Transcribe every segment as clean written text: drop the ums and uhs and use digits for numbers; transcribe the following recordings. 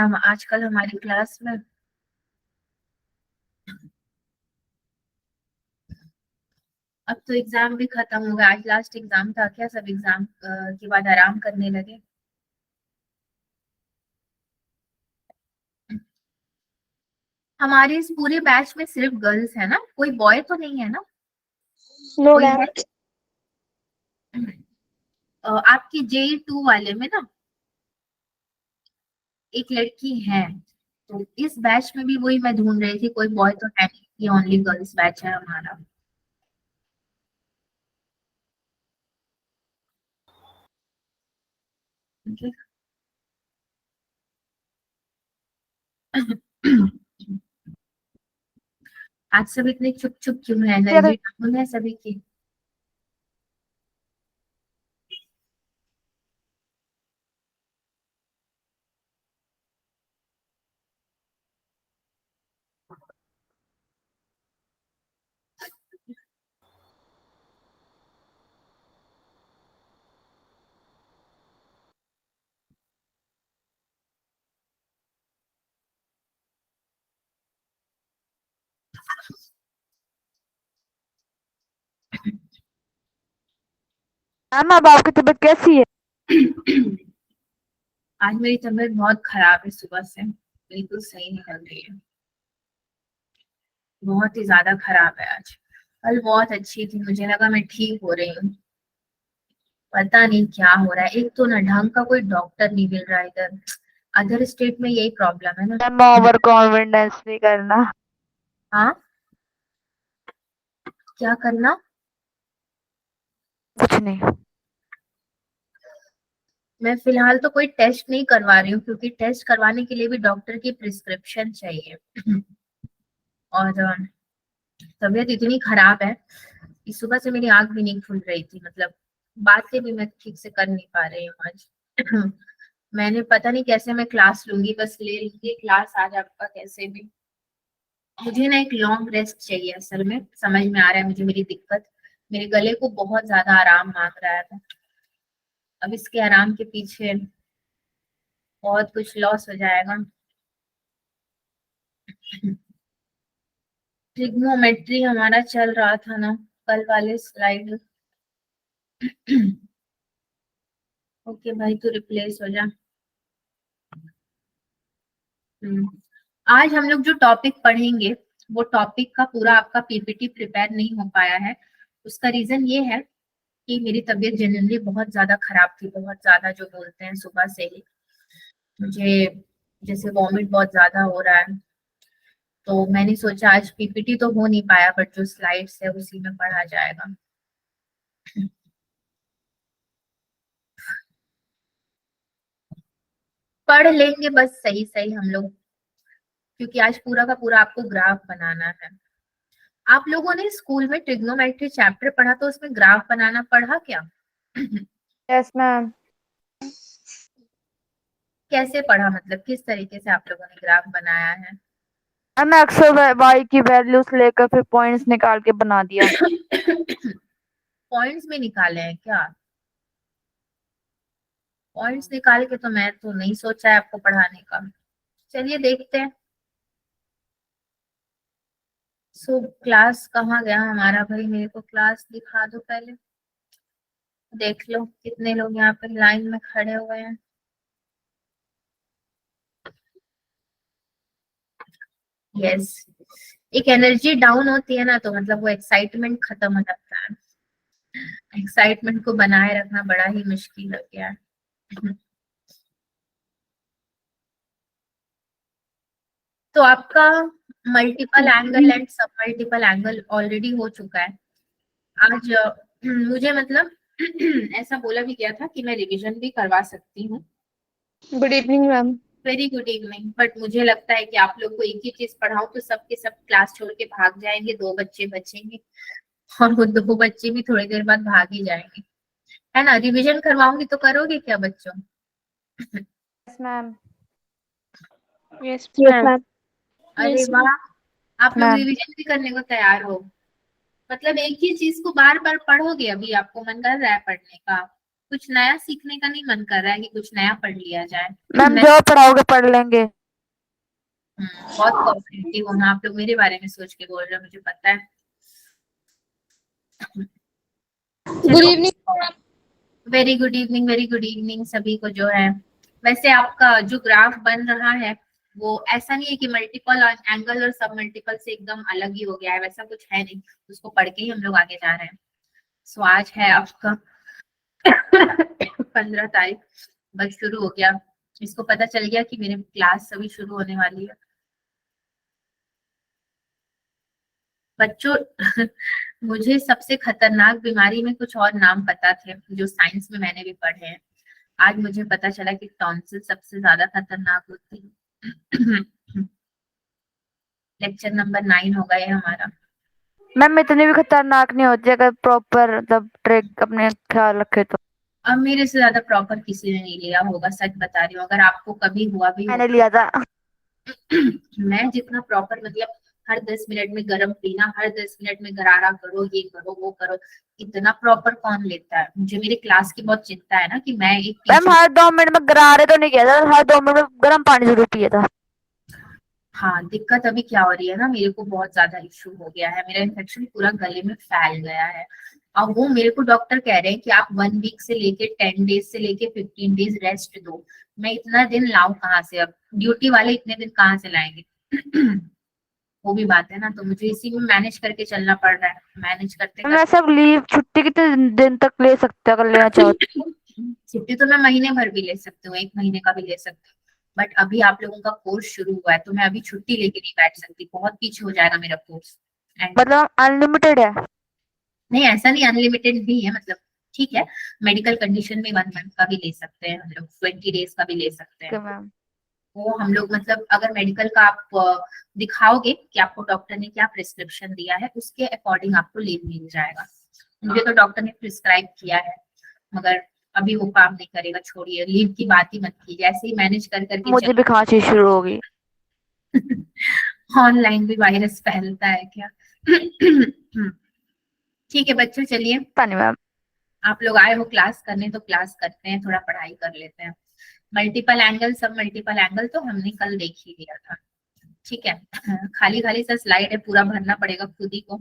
हम आजकल हमारी क्लास में अब तो एग्जाम भी खत्म हो गया। आज लास्ट एग्जाम था क्या? सब एग्जाम के बाद आराम करने लगे। हमारे इस पूरे बैच में सिर्फ गर्ल्स है ना, कोई बॉय तो नहीं है ना? नो कोई मैम। है? आपकी JE 2 वाले में ना एक लड़की है, तो इस बैच में भी वही मैं ढूंढ रही थी, कोई बॉय तो है नहीं, ये ओनली गर्ल्स बैच है हमारा। Okay. आज सब इतने चुप चुप क्यों है? एनर्जी डाउन है सभी की। मैम अब आपकी तबीयत कैसी है? आज मेरी तबीयत बहुत खराब है, सुबह से बिल्कुल सही नहीं लग रही है। बहुत ही ज्यादा खराब है आज। कल बहुत अच्छी थी, मुझे लगा मैं ठीक हो रही हूँ। पता नहीं क्या हो रहा है। एक तो ना ढंग का कोई डॉक्टर नहीं मिल रहा है इधर। अदर स्टेट में यही प्रॉब्लम है ना। मैम ओवर कॉन्फिडेंस नहीं करना। हाँ, क्या करना? कुछ नहीं। मैं फिलहाल तो कोई टेस्ट नहीं करवा रही हूँ, क्योंकि टेस्ट करवाने के लिए भी डॉक्टर की प्रिस्क्रिप्शन चाहिए। और तबीयत इतनी खराब है कि सुबह से मेरी आंख भी नहीं खुल रही थी, मतलब बातें भी मैं ठीक से कर नहीं पा रही हूँ आज। मैंने पता नहीं कैसे मैं क्लास लूंगी, बस ले लूंगी क्लास आज आपका कैसे भी। मुझे ना एक लॉन्ग रेस्ट चाहिए, असल में समझ में आ रहा है मुझे मेरी दिक्कत। मेरे गले को बहुत ज्यादा आराम मांग रहा है। अब इसके आराम के पीछे बहुत कुछ लॉस हो जाएगा। ट्रिग्नोमेट्री हमारा चल रहा था ना, कल वाले स्लाइड। ओके भाई, तू रिप्लेस हो जा। हम्म। आज हम लोग जो टॉपिक पढ़ेंगे, वो टॉपिक का पूरा आपका PPT प्रिपेयर नहीं हो पाया है। उसका रीजन ये है कि मेरी तबीयत जनरली बहुत ज्यादा खराब थी, बहुत ज्यादा जो बोलते हैं सुबह से ही मुझे जैसे वॉमिट बहुत ज्यादा हो रहा है। तो मैंने सोचा आज PPT तो हो नहीं पाया, बट जो स्लाइड्स है उसी में पढ़ा जाएगा। पढ़ लेंगे बस सही सही हम लोग, क्योंकि आज पूरा का पूरा आपको ग्राफ बनाना है। आप लोगों ने स्कूल में ट्रिग्नोमेट्री चैप्टर पढ़ा, तो उसमें ग्राफ बनाना पढ़ा क्या? Yes ma'am. कैसे पढ़ा, मतलब किस तरीके से आप लोगों ने ग्राफ बनाया है? मैम एक्स और वाई की वैल्यूज लेकर फिर पॉइंट्स निकाल के बना दिया। पॉइंट्स में निकाले हैं क्या? पॉइंट्स निकाल के तो मैं तो नहीं सोचा है आपको पढ़ाने का। चलिए देखते हैं। सो क्लास कहाँ गया हमारा भाई? मेरे को क्लास दिखा दो पहले। देख लो कितने लोग यहाँ पे लाइन में खड़े हुए हैं। यस। एक एनर्जी डाउन होती है ना, तो मतलब वो एक्साइटमेंट खत्म हो जाता है। एक्साइटमेंट को बनाए रखना बड़ा ही मुश्किल हो गया है। तो आपका मल्टीपल एंगल एंड सब मल्टीपल एंगल ऑलरेडी हो चुका है। आज मुझे मतलब ऐसा बोला भी गया था कि मैं रिवीजन भी करवा सकती हूँ। Good evening ma'am. Very good evening. But मुझे लगता है कि आप लोग को एक ही चीज पढ़ाऊं तो सबके सब क्लास छोड़ के भाग जाएंगे, 2 बच्चे बचेंगे। और वो 2 बच्चे भी थोड़ी देर बाद भाग ही जाएंगे, है ना? रिवीजन करवाऊंगी तो करोगे क्या बच्चों? Yes ma'am. Yes yes ma'am. Ma'am. अरे वाह, आप लोग मैम रिवीजन भी करने को तैयार हो। मतलब एक ही चीज को बार बार पढ़ोगे? अभी आपको मन कर रहा है पढ़ने का? कुछ नया सीखने का नहीं मन कर रहा है कि कुछ नया पढ़ लिया जाए। मैम मैं जो पढ़ाओगे पढ़ लेंगे। बहुत कोऑपरेटिव हो ना आप लोग, मेरे बारे में सोच के बोल रहे हो, मुझे पता है। Good evening. Very good evening, very good evening सभी को जो है। वैसे आपका जो ग्राफ बन रहा है वो ऐसा नहीं है कि मल्टीपल एंगल और सब मल्टीपल से एकदम अलग ही हो गया है, वैसा कुछ है नहीं, उसको पढ़ के ही हम लोग आगे जा रहे हैं। सो आज है आपका 15 तारीख, बस शुरू हो गया। इसको पता चल गया कि मेरे क्लास अभी शुरू होने वाली है। बच्चों मुझे सबसे खतरनाक बीमारी में कुछ और नाम पता थे जो साइंस में मैंने भी पढ़े हैं। आज मुझे पता चला कि टॉन्सिल सबसे ज्यादा खतरनाक होती है। लेक्चर नंबर 9 होगा ये हमारा। मैम इतनी भी खतरनाक नहीं होती अगर प्रॉपर मतलब ट्रिक अपने ख्याल रखे तो। अब मेरे से ज्यादा प्रॉपर किसी ने नहीं लिया होगा, सच बता रही हूँ। अगर आपको कभी हुआ भी मैंने होगा, लिया था। मैं जितना प्रॉपर मतलब हर 10 मिनट में गर्म पीना, हर 10 मिनट में गरारा करो, ये करो वो करो, इतना प्रॉपर कौन लेता है। मुझे मेरी क्लास की बहुत चिंता है ना कि मैं एक मैम टीचर। हर 2 मिनट में गरारे तो नहीं किया था, हर 2 मिनट में गर्म पानी जरूर पिया था। हाँ, दिक्कत अभी क्या हो रही है ना, मेरे को बहुत ज्यादा इश्यू हो गया है, मेरा इन्फेक्शन पूरा गले में फैल गया है। अब वो मेरे को डॉक्टर कह रहे हैं कि आप 1 वीक से लेके 10 डेज से लेके 15 डेज रेस्ट दो। मैं इतना दिन लाऊं कहाँ से, अब ड्यूटी वाले इतने दिन कहाँ से लाएंगे। वो भी बात है ना, तो मुझे इसी में मैनेज करके चलना पड़ रहा है, मैनेज करते मैं सब लीव छुट्टी कितने दिन तक ले सकते अगर लेना चाहो तो? छुट्टी तो मैं महीने भर भी ले सकती हूँ, 1 महीने का भी ले सकती हूँ। बट अभी आप लोगों का कोर्स शुरू हुआ है तो मैं अभी छुट्टी लेके नहीं बैठ सकती, बहुत पीछे हो जाएगा मेरा कोर्स। एंड मतलब अनलिमिटेड है? नहीं, ऐसा नहीं, अनलिमिटेड भी है मतलब, ठीक है। मेडिकल कंडीशन में 1 मंथ का भी ले सकते हैं हम लोग, 20 डेज का भी ले सकते हैं। मैम वो हम लोग मतलब अगर मेडिकल का आप दिखाओगे कि आपको डॉक्टर ने क्या प्रिस्क्रिप्शन दिया है, उसके अकॉर्डिंग आपको लीव मिल जाएगा। मुझे तो डॉक्टर ने प्रिस्क्राइब किया है, मगर अभी वो काम नहीं करेगा, छोड़िए, लीव की बात ही मत कीजिए, ऐसे ही मैनेज कर करके मुझे भी खांसी शुरू होगी। ऑनलाइन भी वायरस फैलता है क्या? ठीक है बच्चों, चलिए, पता नहीं मैम। आप लोग आए हो क्लास करने तो क्लास करते हैं, थोड़ा पढ़ाई कर लेते हैं। मल्टीपल एंगल, सब मल्टीपल एंगल तो हमने कल देख ही लिया था, ठीक है। खाली खाली सा स्लाइड है, पूरा भरना पड़ेगा खुद ही को।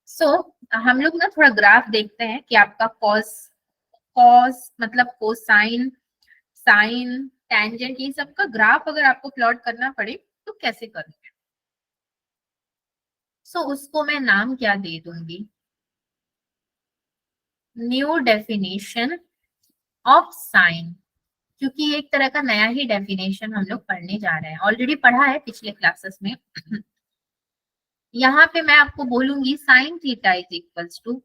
सो हम लोग ना थोड़ा ग्राफ देखते हैं कि आपका कॉस, कॉस मतलब कोसाइन, साइन, टेंजेंट, ये सब का ग्राफ अगर आपको प्लॉट करना पड़े तो कैसे करोगे। सो उसको मैं नाम क्या दे दूंगी, न्यू डेफिनेशन ऑफ साइन, क्योंकि एक तरह का नया ही डेफिनेशन हम लोग पढ़ने जा रहे हैं, ऑलरेडी पढ़ा है पिछले क्लासेस में। यहाँ पे मैं आपको बोलूंगी sine theta is equals to,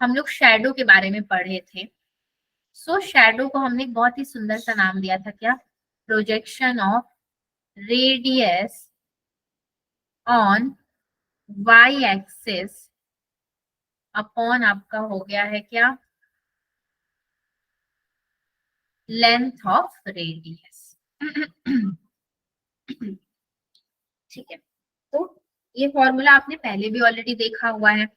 हम लोग शैडो के बारे में पढ़े थे। सो शैडो को हमने एक बहुत ही सुंदर सा नाम दिया था, क्या, projection of radius on y axis upon आपका हो गया है क्या, लेंथ ऑफ रेडियस। ठीक है, तो ये फॉर्मूला आपने पहले भी ऑलरेडी देखा हुआ है,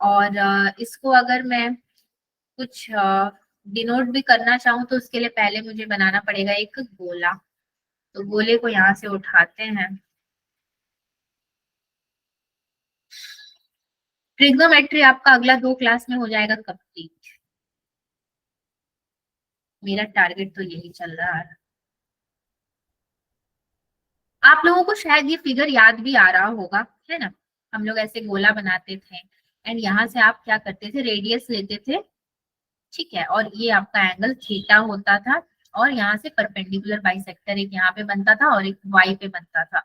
और इसको अगर मैं कुछ डिनोट भी करना चाहूँ तो उसके लिए पहले मुझे बनाना पड़ेगा एक गोला। तो गोले को यहाँ से उठाते हैं। ट्रिग्नोमेट्री आपका अगला 2 क्लास में हो जाएगा कंप्लीट, मेरा टारगेट तो यही चल रहा है। आप लोगों को शायद ये फिगर याद भी आ रहा होगा, है ना, हम लोग ऐसे गोला बनाते थे एंड यहाँ से आप क्या करते थे, रेडियस लेते थे, ठीक है, और ये आपका एंगल थीटा होता था, और यहाँ से परपेंडिकुलर बाइसेक्टर एक यहाँ पे बनता था और एक वाई पे बनता था।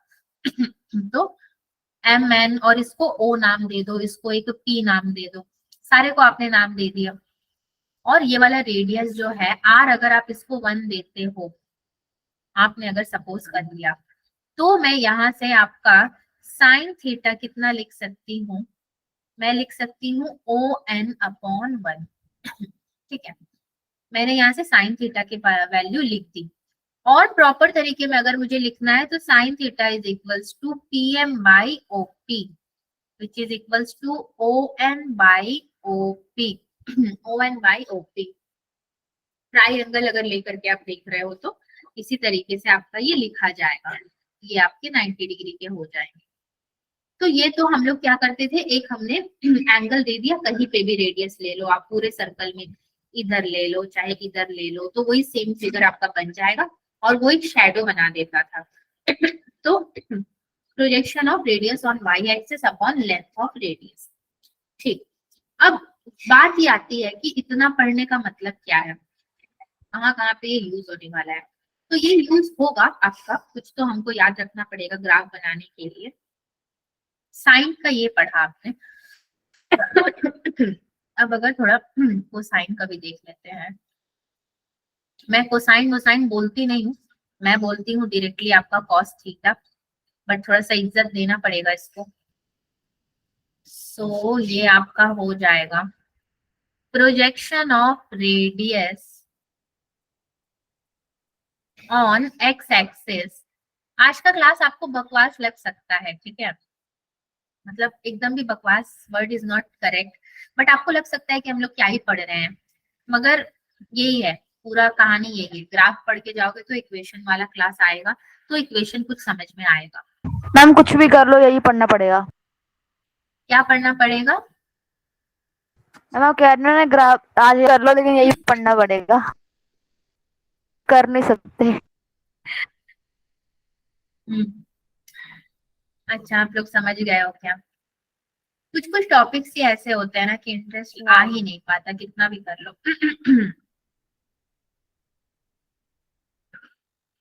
तो एम एन, और इसको ओ नाम दे दो, इसको एक पी नाम दे दो, सारे को आपने नाम दे दिया। और ये वाला रेडियस जो है आर, अगर आप इसको 1 देते हो, आपने अगर सपोज कर लिया, तो मैं यहाँ से आपका साइन थीटा कितना लिख सकती हूँ, मैं लिख सकती हूँ ओ एन अपॉन 1। ठीक है, मैंने यहाँ से साइन थीटा की वैल्यू लिख दी। और प्रॉपर तरीके में अगर मुझे लिखना है तो sine theta is equals to P M by O P, which is equals to O N by O P. ONYOP triangle अगर लेकर के आप देख रहे हो तो इसी तरीके से आपका ये लिखा जाएगा, ये आपके 90 डिग्री के हो जाएंगे। तो ये तो हम लोग क्या करते थे, एक हमने एंगल दे दिया, कहीं पे भी रेडियस ले लो आप पूरे सर्कल में, इधर ले लो चाहे इधर ले लो, तो वही सेम फिगर आपका बन जाएगा और वो एक शेडो बना देता था। तो projection of radius on y axis upon length of radius. ठीक, अब बात ये आती है कि इतना पढ़ने का मतलब क्या है, कहाँ कहाँ पे ये यूज होने वाला है। तो ये यूज होगा आपका, कुछ तो हमको याद रखना पड़ेगा ग्राफ बनाने के लिए। साइन का ये पढ़ा आपने। अब अगर थोड़ा कोसाइन का भी देख लेते हैं। मैं कोसाइन वोसाइन बोलती नहीं हूँ, मैं बोलती हूँ डायरेक्टली आपका कॉस थीटा, बट थोड़ा सा इज्जत देना पड़ेगा इसको। सो ये आपका हो जाएगा projection of radius on x axis. आज का क्लास आपको बकवास लग सकता है, ठीक है, मतलब एकदम भी बकवास word is not correct, but आपको लग सकता है कि हम लोग क्या ही पढ़ रहे हैं, मगर यही है पूरा कहानी, यही है। ग्राफ पढ़ के जाओगे तो इक्वेशन वाला क्लास आएगा, तो इक्वेशन कुछ समझ में आएगा। मैम कुछ भी कर लो यही पढ़ना पड़ेगा। क्या पढ़ना पड़ेगा? मैम आप कह रहे हो ना ग्राफ आज ही कर लो लेकिन यही पढ़ना पड़ेगा, कर नहीं सकते। अच्छा, आप लोग समझ गए हो क्या? कुछ कुछ टॉपिक्स ही ऐसे होते हैं ना कि इंटरेस्ट आ ही नहीं पाता कितना भी कर लो।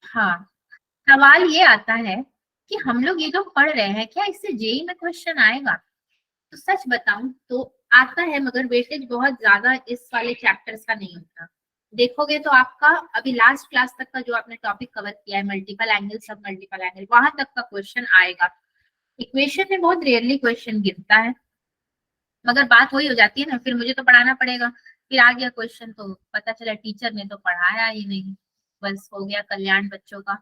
हाँ, सवाल ये आता है कि हम लोग ये जो पढ़ रहे हैं क्या इससे जेई में क्वेश्चन आएगा? तो सच बताऊं तो आता है, मगर वेटेज बहुत ज्यादा इस वाले चैप्टर्स का नहीं होता। देखोगे तो आपका अभी लास्ट क्लास तक का जो आपने टॉपिक कवर किया है, मल्टीपल एंगल सब मल्टीपल एंगल, वहां तक का क्वेश्चन आएगा। इक्वेशन में बहुत रेयरली क्वेश्चन गिरता है, मगर बात वही हो जाती है ना, फिर मुझे तो पढ़ाना पड़ेगा, फिर आ गया क्वेश्चन तो पता चला टीचर ने तो पढ़ाया ही नहीं, बस हो गया कल्याण बच्चों का।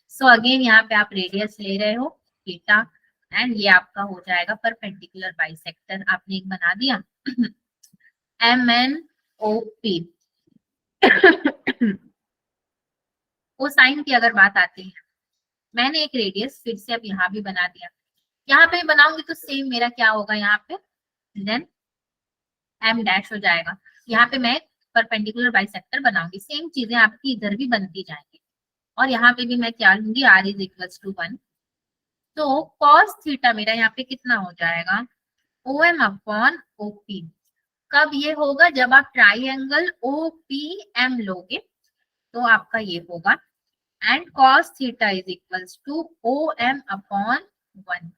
सो अगेन यहाँ पे आप रेडियस ले रहे हो थीटा, एंड ये आपका हो जाएगा परपेंडिकुलर बाइसेक्टर, आपने एक बना दिया MNOP। कोसाइन की अगर बात आती है, मैंने एक रेडियस फिर से अब यहाँ भी बना दिया, यहाँ पे बनाऊंगी तो सेम मेरा क्या होगा, यहाँ पे देन M डैश हो जाएगा। यहाँ पे मैं परपेंडिकुलर बाइसेक्टर बनाऊंगी, सेम चीजें आपकी इधर भी बनती जाएंगी, और यहाँ पे भी मैं क्या लूंगी, R इज इक्वल टू 1। तो कॉस थीटा मेरा यहाँ पे कितना हो जाएगा, OM अपॉन OP। कब ये होगा, जब आप ट्राइंगल OPM लोगे तो आपका ये होगा, and cos theta is equal to OM upon 1।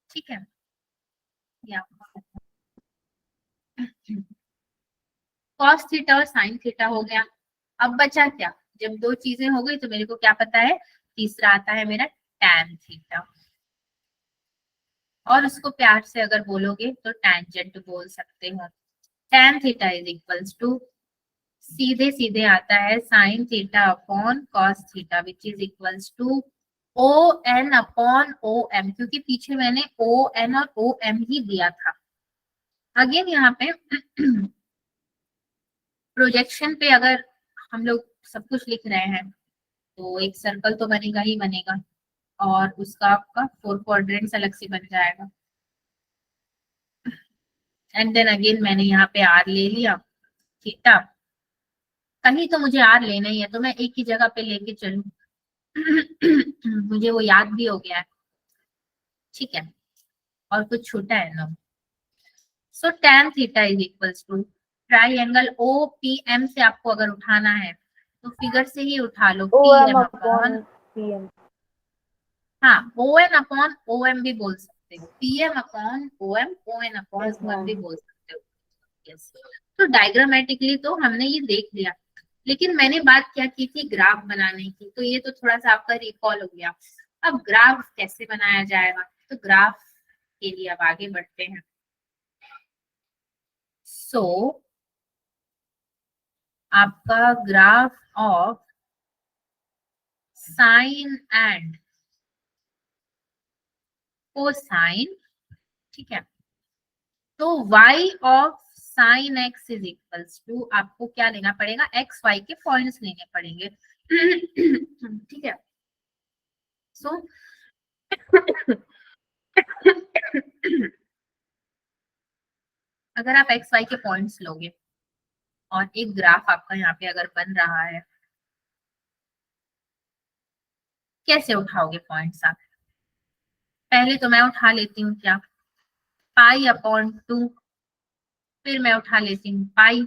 ठीक है, कॉस थीटा और साइन थीटा हो गया। अब बचा क्या, जब दो चीजें हो गई तो मेरे को क्या पता है, तीसरा आता है मेरा टैन थीटा, और उसको प्यार से अगर बोलोगे तो टैंजेंट बोल सकते हो। Tan theta is equals to सीधे सीधे आता है sine theta upon cos theta which is equals to O N upon O M, क्योंकि पीछे मैंने ओ एन और ओ एम ही दिया था। अगेन यहाँ पे प्रोजेक्शन पे अगर हम लोग सब कुछ लिख रहे हैं तो एक सर्कल तो बनेगा ही बनेगा, और उसका आपका 4 क्वाड्रेंट्स अलग से बन जाएगा। एंड देन अगेन मैंने यहाँ पे आर ले लिया थीटा, कहीं तो मुझे आर लेना ही है तो मैं एक ही जगह पे लेके चलूं। मुझे वो याद भी हो गया है, ठीक है, और कुछ छूटा है ना। So tan theta is equals to triangle OPM से आपको अगर उठाना है तो फिगर से ही उठा लो, PM अपॉन, हाँ ON अपॉन OM भी बोल सकते हो, PM upon OM, ON upon OM भी बोल सकते हो। यस, तो डायग्रामेटिकली तो हमने ये देख लिया, लेकिन मैंने बात क्या की थी, ग्राफ बनाने की, तो ये तो थोड़ा सा आपका रिकॉल हो गया। अब ग्राफ कैसे बनाया जाएगा, तो ग्राफ के लिए अब आगे बढ़ते हैं। सो आपका graph of sine and cosine, ठीक है, तो y of sine x is equals to, आपको क्या लेना पड़ेगा, एक्स वाई के पॉइंट्स लेने पड़ेंगे। ठीक है, सो अगर आप एक्स वाई के पॉइंट्स लोगे और एक ग्राफ आपका यहाँ पे अगर बन रहा है, कैसे उठाओगे पॉइंट्स आप? पहले तो मैं उठा लेती हूँ क्या, पाई अपॉन 2, फिर मैं उठा लेती हूँ पाई,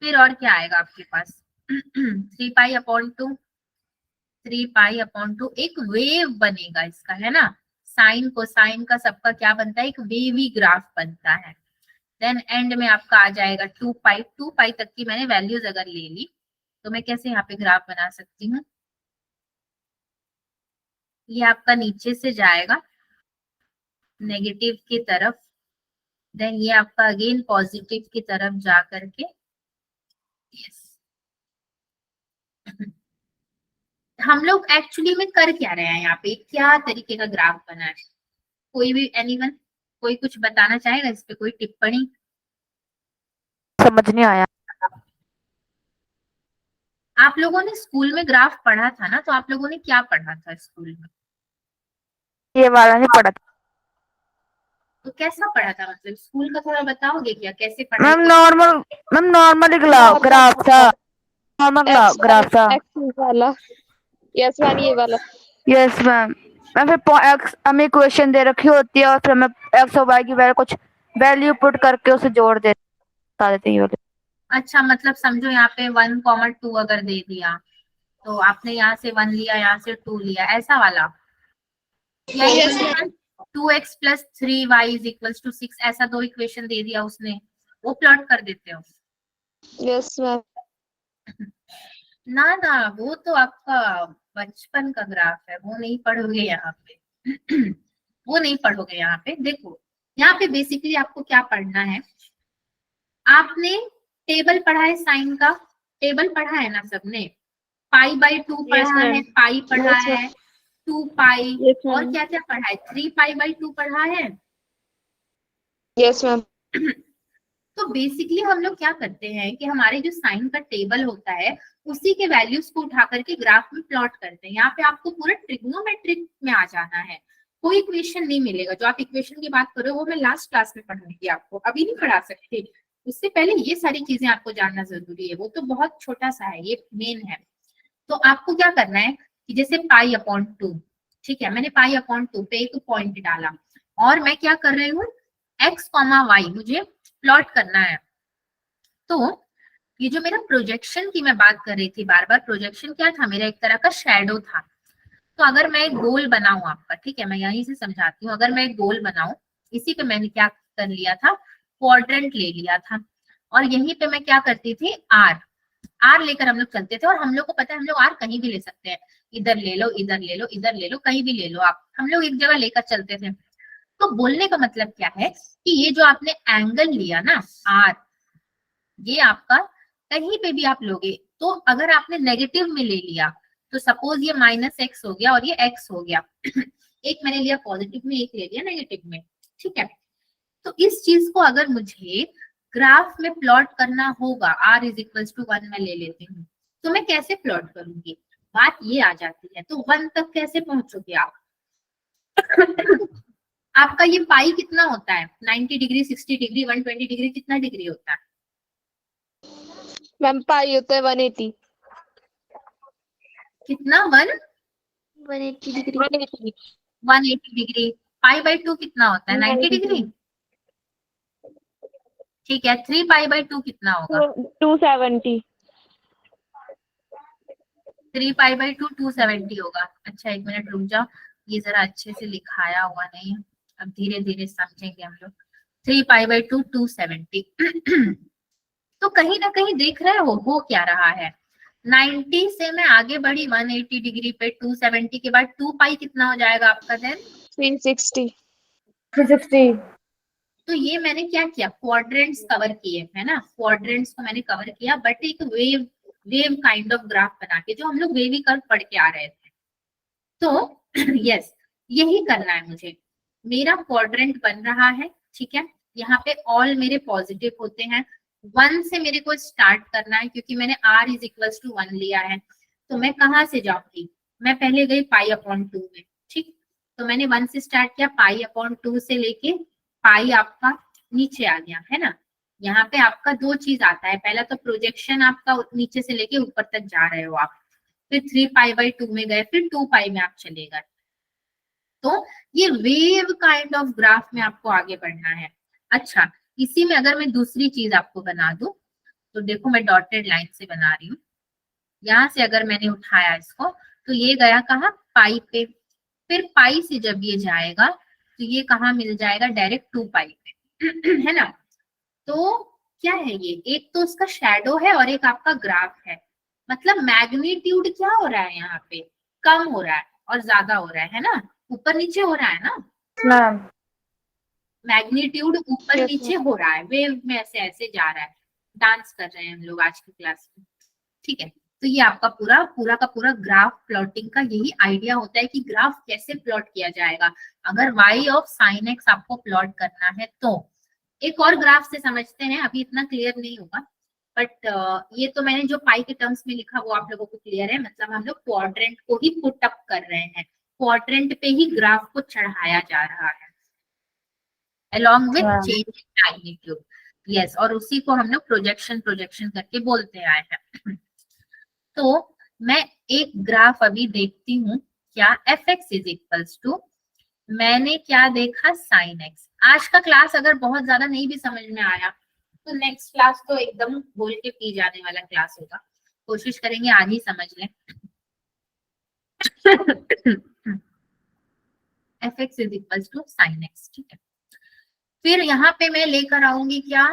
फिर और क्या आएगा आपके पास 3 पाई अपॉन 2, 3 पाई अपॉन 2, एक वेव बनेगा इसका, है ना। साइन कोसाइन का सबका क्या बनता है, एक वेवी ग्राफ बनता है। देन एंड में आपका आ जाएगा 2 पाई, 2 पाई तक की मैंने वैल्यूज अगर ले ली तो मैं कैसे यहाँ पे ग्राफ बना सकती हूँ, ये आपका नीचे से जाएगा नेगेटिव की तरफ, देन ये आपका अगेन पॉजिटिव की तरफ जा करके, यस। हम लोग एक्चुअली में कर क्या रहे हैं यहाँ पे, क्या तरीके का ग्राफ बना है, कोई भी एनीवन, कोई कुछ बताना चाहेगा इस पे, कोई टिप्पणी? समझ नहीं आया। आप लोगों ने स्कूल में ग्राफ पढ़ा था ना, तो आप लोगों ने क्या पढ़ा था स्कूल में? ये वाला नहीं पढ़ा था तो कैसा पढ़ा था, मतलब स्कूल का थोड़ा बताओगे क्या, कैसे पढ़ाई मैम। की? नॉर्मली ग्राफ था, नॉर्मल ग्राफ था। एक्स वाला, यस वन ये वाला। Yes ma'am. मैम फिर एक्स हमें इक्वेशन दे रखी होती है और फिर हमें एक्स और वाई की वैल्यू कुछ वैल्यू पुट करके उसे जोड़ देते हैं। अच्छा, मतलब समझो यहाँ पे 1,2 अगर दे दिया तो आपने यहाँ से 1 लिया, यहाँ से 2 लिया, ऐसा वाला, या Yes, equation 2x plus 3y is equals to 6, ऐसा दो इक्वेशन दे दिया उसने, वो प्लॉट कर देते हो? Yes ma'am. ना ना, वो तो आपका बचपन का ग्राफ है, वो नहीं पढ़ोगे यहाँ पे। वो नहीं पढ़ोगे यहाँ पे। देखो यहाँ पे बेसिकली आपको क्या पढ़ना है, आपने टेबल पढ़ा है, साइन का टेबल पढ़ा है ना सबने, पाई बाई 2 Yes, पढ़ा है, ma'am. पाई पढ़ा Yes, है, 2 पाई, Yes, और ma'am. क्या क्या पढ़ा है, 3 पाई बाई 2 पढ़ा है। Yes ma'am. तो बेसिकली हम लोग क्या करते हैं कि हमारे जो साइन का टेबल होता है उसी के वैल्यूज को उठा करके ग्राफ में प्लॉट करते हैं। यहाँ पे आपको पूरा ट्रिग्नोमेट्रिक में आ जाना है, कोई इक्वेशन नहीं मिलेगा। जो आप इक्वेशन की बात कर रहे हो वो मैं लास्ट क्लास में पढ़ाऊंगी आपको, अभी नहीं पढ़ा सकती। उससे पहले ये सारी चीजें आपको जानना जरूरी है, वो तो बहुत छोटा सा है, ये मेन है। तो आपको क्या करना है कि जैसे पाई अपॉन 2, ठीक है, मैंने पाई अपॉन 2 पे एक पॉइंट डाला और मैं क्या कर रही हूँ, एक्स कॉमा वाई मुझे प्लॉट करना है। तो ये जो मेरा प्रोजेक्शन की मैं बात कर रही थी बार बार, प्रोजेक्शन क्या था, मेरा एक तरह का शैडो था। तो अगर मैं एक गोल बनाऊं आपका, ठीक है, मैं यहीं से समझाती हूँ, अगर मैं एक गोल बनाऊं, इसी पे मैंने क्या कर लिया था, क्वाड्रेंट ले लिया था, और यहीं पे मैं क्या करती थी, आर आर लेकर हम लोग चलते थे। और हम लोग को पता है हम लोग आर कहीं भी ले सकते हैं, इधर ले लो, इधर ले लो, इधर ले लो, कहीं भी ले लो आप, हम लोग एक जगह लेकर चलते थे। तो बोलने का मतलब क्या है कि ये जो आपने एंगल लिया ना आर, ये आपका कहीं पे भी आप लोगे, तो अगर आपने नेगेटिव में ले लिया तो सपोज ये -x हो गया और ये x हो गया। एक मैंने लिया पॉजिटिव में, एक ले लिया नेगेटिव में, ठीक है। तो इस चीज को अगर मुझे ग्राफ में प्लॉट करना होगा, r इज इक्वल्स टू 1 मैं ले लेती हूँ, तो मैं कैसे प्लॉट करूंगी, बात ये आ जाती है। तो 1 तक कैसे पहुंचोगे आप? आपका ये पाई कितना होता है, 90 डिग्री, 60 डिग्री, 120 डिग्री, कितना डिग्री होता है? मैम पाई होता है 180। कितना, 180 डिग्री। 180। 180 डिग्री। पाई बाई 2 कितना होता है, 90 डिग्री, ठीक है। 3 पाई बाई 2 कितना होगा, 270। 3 पाई बाई 2 270 होगा। अच्छा एक मिनट रुक जाओ, ये जरा अच्छे से लिखाया हुआ नहीं है, अब धीरे धीरे समझेंगे हम लोग। 3 पाई बाई 2 270। तो कहीं ना कहीं देख रहे हो क्या रहा है, 90 से मैं आगे बढ़ी 180 डिग्री पे, 270 के बाद 2 पाई कितना हो जाएगा आपका देन, 360। तो ये मैंने क्या किया, क्वाड्रेंट्स कवर किए, है ना, क्वाड्रेंट्स को मैंने कवर किया, बट एक वेव काइंड ऑफ ग्राफ बना के, जो हम लोग वेवी कर्व पढ़ के आ रहे थे। तो यस, यही करना है मुझे। मेरा क्वाड्रेंट बन रहा है, ठीक है, यहाँ पे ऑल मेरे पॉजिटिव होते हैं। 1 से मेरे को स्टार्ट करना है क्योंकि मैंने r इज इक्वल्स टू 1 लिया है। तो मैं कहाँ से जाऊंगी, मैं पहले गई पाई अपॉन 2 में, ठीक। तो मैंने 1 से स्टार्ट किया, पाई अपॉन 2 से लेके पाई आपका नीचे आ गया है ना। यहाँ पे आपका दो चीज आता है, पहला तो प्रोजेक्शन आपका नीचे से लेके ऊपर तक जा रहे हो आप, फिर 3 पाई बाई 2 में गए, फिर 2 पाई में आप चले गए। तो ये वेव काइंड ऑफ ग्राफ में आपको आगे बढ़ना है। अच्छा, इसी में अगर मैं दूसरी चीज आपको बना दूं, तो देखो मैं डॉटेड लाइन से बना रही हूँ। यहाँ से अगर मैंने उठाया इसको, तो ये गया कहाँ, पाई पे, फिर पाई से जब ये जाएगा तो ये कहाँ मिल जाएगा, डायरेक्ट 2 पाई पे है ना। तो क्या है ये, एक तो उसका शैडो है और एक आपका ग्राफ है। मतलब मैग्नीट्यूड क्या हो रहा है यहाँ पे, कम हो रहा है और ज्यादा हो रहा है ना, ऊपर नीचे हो रहा है ना। मैम मैग्नीट्यूड ऊपर Yes, नीचे हो रहा है, वेव में ऐसे ऐसे जा रहा है। डांस कर रहे हैं हम लोग आज की क्लास में, ठीक है। तो ये आपका पूरा पूरा का पूरा ग्राफ प्लॉटिंग का यही आइडिया होता है कि ग्राफ कैसे प्लॉट किया जाएगा। अगर y ऑफ साइन एक्स आपको प्लॉट करना है तो एक और ग्राफ से समझते हैं, अभी इतना क्लियर नहीं होगा, बट ये तो मैंने जो पाई के टर्म्स में लिखा वो आप लोगों को क्लियर है। मतलब हम लोग क्वाड्रेंट को ही पुट अप कर रहे हैं, क्वाड्रेंट पे ही ग्राफ को चढ़ाया जा रहा है along with हाँ। change in magnitude, yes, और उसी को हम लोग प्रोजेक्शन करके बोलते आए हैं। तो मैं एक ग्राफ अभी देखती हूँ, क्या f x is equals to, मैंने क्या देखा, साइन एक्स। आज का क्लास अगर बहुत ज्यादा नहीं भी समझ में आया तो नेक्स्ट क्लास तो एकदम बोल के पी जाने वाला क्लास होगा, कोशिश करेंगे आज ही समझ लें। F x is equals to sine x, ठीक है। फिर यहाँ पे मैं लेकर आऊंगी क्या,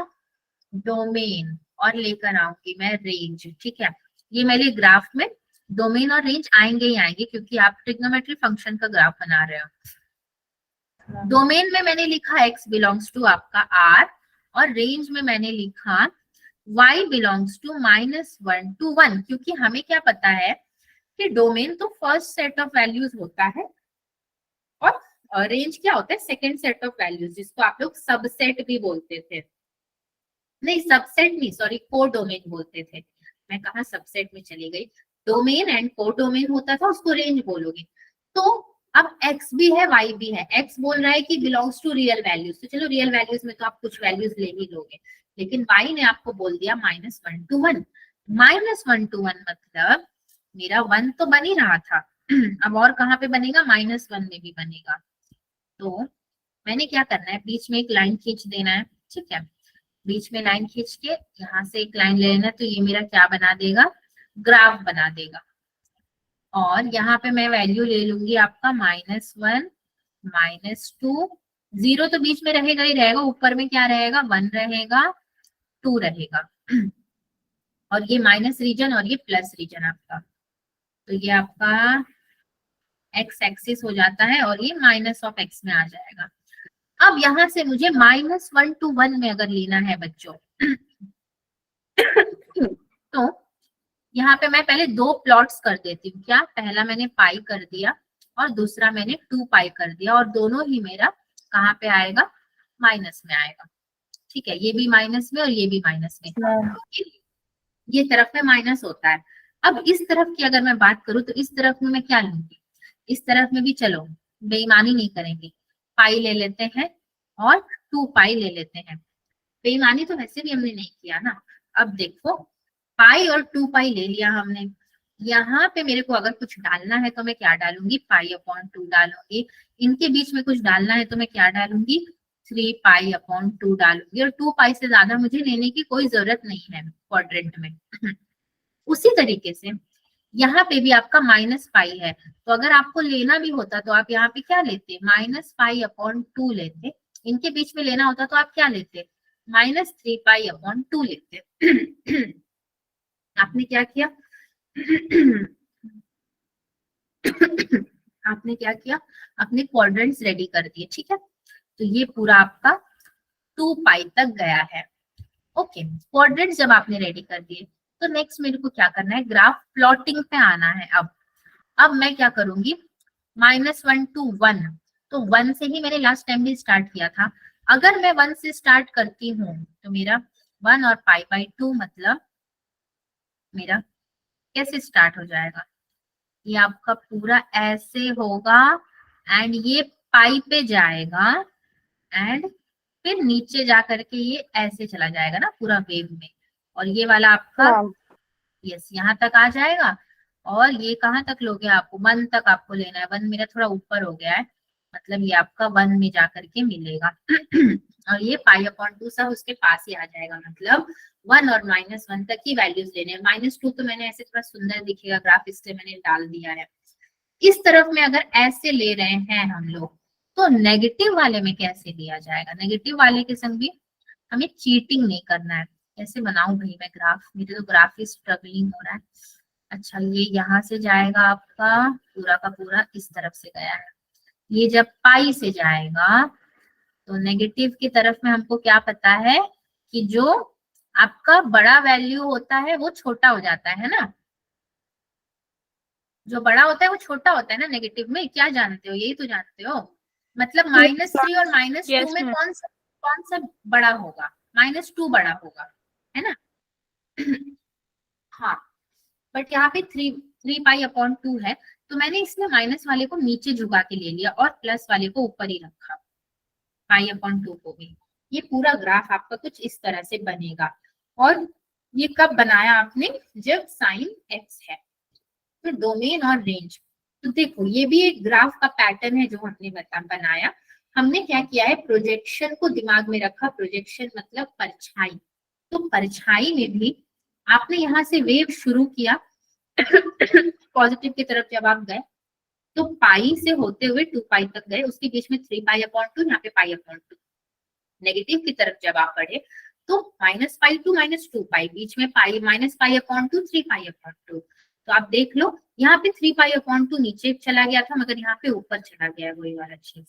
डोमेन, और लेकर आऊंगी मैं रेंज, ठीक है। ये मेरे ग्राफ में डोमेन और रेंज आएंगे ही आएंगे क्योंकि आप ट्रिग्नोमेट्री फंक्शन का ग्राफ बना रहे हो। डोमेन में मैंने लिखा x बिलोंग्स टू आपका r, और रेंज में मैंने लिखा y बिलोंग्स टू -1 to 1, क्योंकि हमें क्या पता है कि डोमेन तो फर्स्ट सेट ऑफ वैल्यूज होता है और रेंज क्या होता है, सेकंड सेट ऑफ वैल्यूज, जिसको आप लोग सबसेट भी बोलते थे। नहीं, सबसेट नहीं, सॉरी, कोडोमेन बोलते थे। मैं कहा सबसेट में चली गई। डोमेन एंड कोडोमेन होता था, उसको रेंज बोलोगे। तो अब x भी है y भी है, x बोल रहा है कि बिलोंग्स टू रियल वैल्यूज, तो चलो रियल वैल्यूज में तो आप कुछ वैल्यूज ले ही लोगे, लेकिन y ने आपको बोल दिया -1 to 1। -1 to 1 मतलब मेरा 1 तो बन ही रहा था, अब और कहाँ पे बनेगा, -1 में भी बनेगा। तो मैंने क्या करना है, बीच में एक लाइन खींच देना है, ठीक है। बीच में लाइन खींच के यहाँ से एक लाइन ले लेना, तो ये मेरा क्या बना देगा, ग्राफ बना देगा। और यहाँ पे मैं वैल्यू ले लूंगी आपका -1, -2, 0 तो बीच में रहेगा ही रहेगा, ऊपर में क्या रहेगा, 1 रहेगा, 2 रहेगा, और ये माइनस रीजन और ये प्लस रीजन आपका। तो ये आपका x एक्सिस हो जाता है और ये -(x) में आ जाएगा। अब यहाँ से मुझे -1 to 1 में अगर लेना है बच्चों, तो यहाँ पे मैं पहले दो प्लॉट्स कर देती हूँ। क्या, पहला मैंने पाई कर दिया और दूसरा मैंने 2 पाई कर दिया, और दोनों ही मेरा कहाँ पे आएगा, माइनस में आएगा, ठीक है। ये भी माइनस में और ये भी माइनस में, ये तरफ में माइनस होता है। अब इस तरफ की अगर मैं बात करूँ तो इस तरफ में मैं क्या लूंगी, इस तरफ में भी चलो बेईमानी नहीं करेंगे, पाई ले लेते हैं और 2 पाई ले लेते हैं। बेईमानी तो वैसे भी हमने नहीं किया ना। अब देखो, पाई और 2 पाई ले लिया हमने, यहाँ पे मेरे को अगर कुछ डालना है तो मैं क्या डालूंगी, पाई अपॉन 2 डालूंगी। इनके बीच में कुछ डालना है तो मैं क्या डालूंगी, 3 पाई अपॉन 2 डालूंगी, और 2 पाई से ज्यादा मुझे लेने की कोई जरूरत नहीं है क्वाड्रेंट में। उसी तरीके से यहाँ पे भी आपका -पाई है, तो अगर आपको लेना भी होता तो आप यहाँ पे क्या लेते, -पाई अपॉन 2 लेते। इनके बीच में लेना होता तो आप क्या लेते, -3 पाई अपॉन 2 लेते। आपने क्या किया, आपने क्या किया, अपने क्वाड्रेंट्स रेडी कर दिए, ठीक है। तो ये पूरा आपका 2 पाई तक गया है। ओके, क्वाड्रेंट्स जब आपने रेडी कर दिए तो नेक्स्ट मेरे को क्या करना है, ग्राफ प्लॉटिंग पे आना है। अब मैं क्या करूंगी, -1 to 1, तो 1 से ही मैंने लास्ट टाइम भी स्टार्ट किया था, अगर मैं 1 से स्टार्ट करती हूँ तो मेरा 1 और π/2 मतलब मेरा कैसे स्टार्ट हो जाएगा, ये आपका पूरा ऐसे होगा एंड ये पाई पे जाएगा एंड फिर नीचे जा करके ये ऐसे चला जाएगा ना पूरा वेव में, और ये वाला आपका हाँ यस यहाँ तक आ जाएगा। और ये कहाँ तक लोगे आपको, 1 तक आपको लेना है, 1 मेरा थोड़ा ऊपर हो गया है, मतलब ये आपका 1 में जा करके मिलेगा और ये π/2 सब उसके पास ही आ जाएगा, मतलब 1 और -1 तक की वैल्यूज लेने हैं। -2 तो मैंने ऐसे थोड़ा सुंदर दिखेगा ग्राफ, इसलिए मैंने डाल दिया है। इस तरफ में अगर ऐसे ले रहे हैं हम लोग, तो नेगेटिव वाले में कैसे लिया जाएगा, नेगेटिव वाले के संग भी हमें चीटिंग नहीं करना है। कैसे बनाऊं भाई मैं ग्राफ, मेरे तो ग्राफ ही स्ट्रगलिंग हो रहा है। अच्छा ये यहाँ से जाएगा आपका पूरा का पूरा इस तरफ से गया है, ये जब पाई से जाएगा तो नेगेटिव की तरफ में हमको क्या पता है कि जो आपका बड़ा वैल्यू होता है वो छोटा हो जाता है ना, जो बड़ा होता है वो छोटा होता है ना नेगेटिव में, क्या जानते हो, यही तो जानते हो। मतलब -3 और -2 Yes, में ma'am. कौन सा बड़ा होगा, -2 बड़ा होगा, है ना हाँ, बट यहाँ पे 3 π/2 है, तो मैंने इसमें माइनस वाले को नीचे झुका के ले लिया और प्लस वाले को ऊपर ही रखा, π/2 को भी। ये पूरा ग्राफ आपका कुछ इस तरह से बनेगा। और ये कब बनाया आपने, जब साइन x है। तो डोमेन और रेंज, तो देखो ये भी एक ग्राफ का पैटर्न है जो हमने बनाया। हमने क्या किया है, प्रोजेक्शन को दिमाग में रखा, प्रोजेक्शन मतलब परछाई। तो परछाई में भी आपने यहाँ से वेव शुरू किया पॉजिटिव की तरफ जब आप गए तो पाई से होते हुए 2 पाई तक गए, उसके बीच में 3 π/2, यहाँ पे π/2। नेगेटिव की तरफ जब आप बढ़े तो -π to -2 पाई, बीच में पाई -π/2 3 π/2। तो आप देख लो यहाँ पे 3 π/2 नीचे चला गया था, मगर यहाँ पे ऊपर चला गया है वही वाला चीज,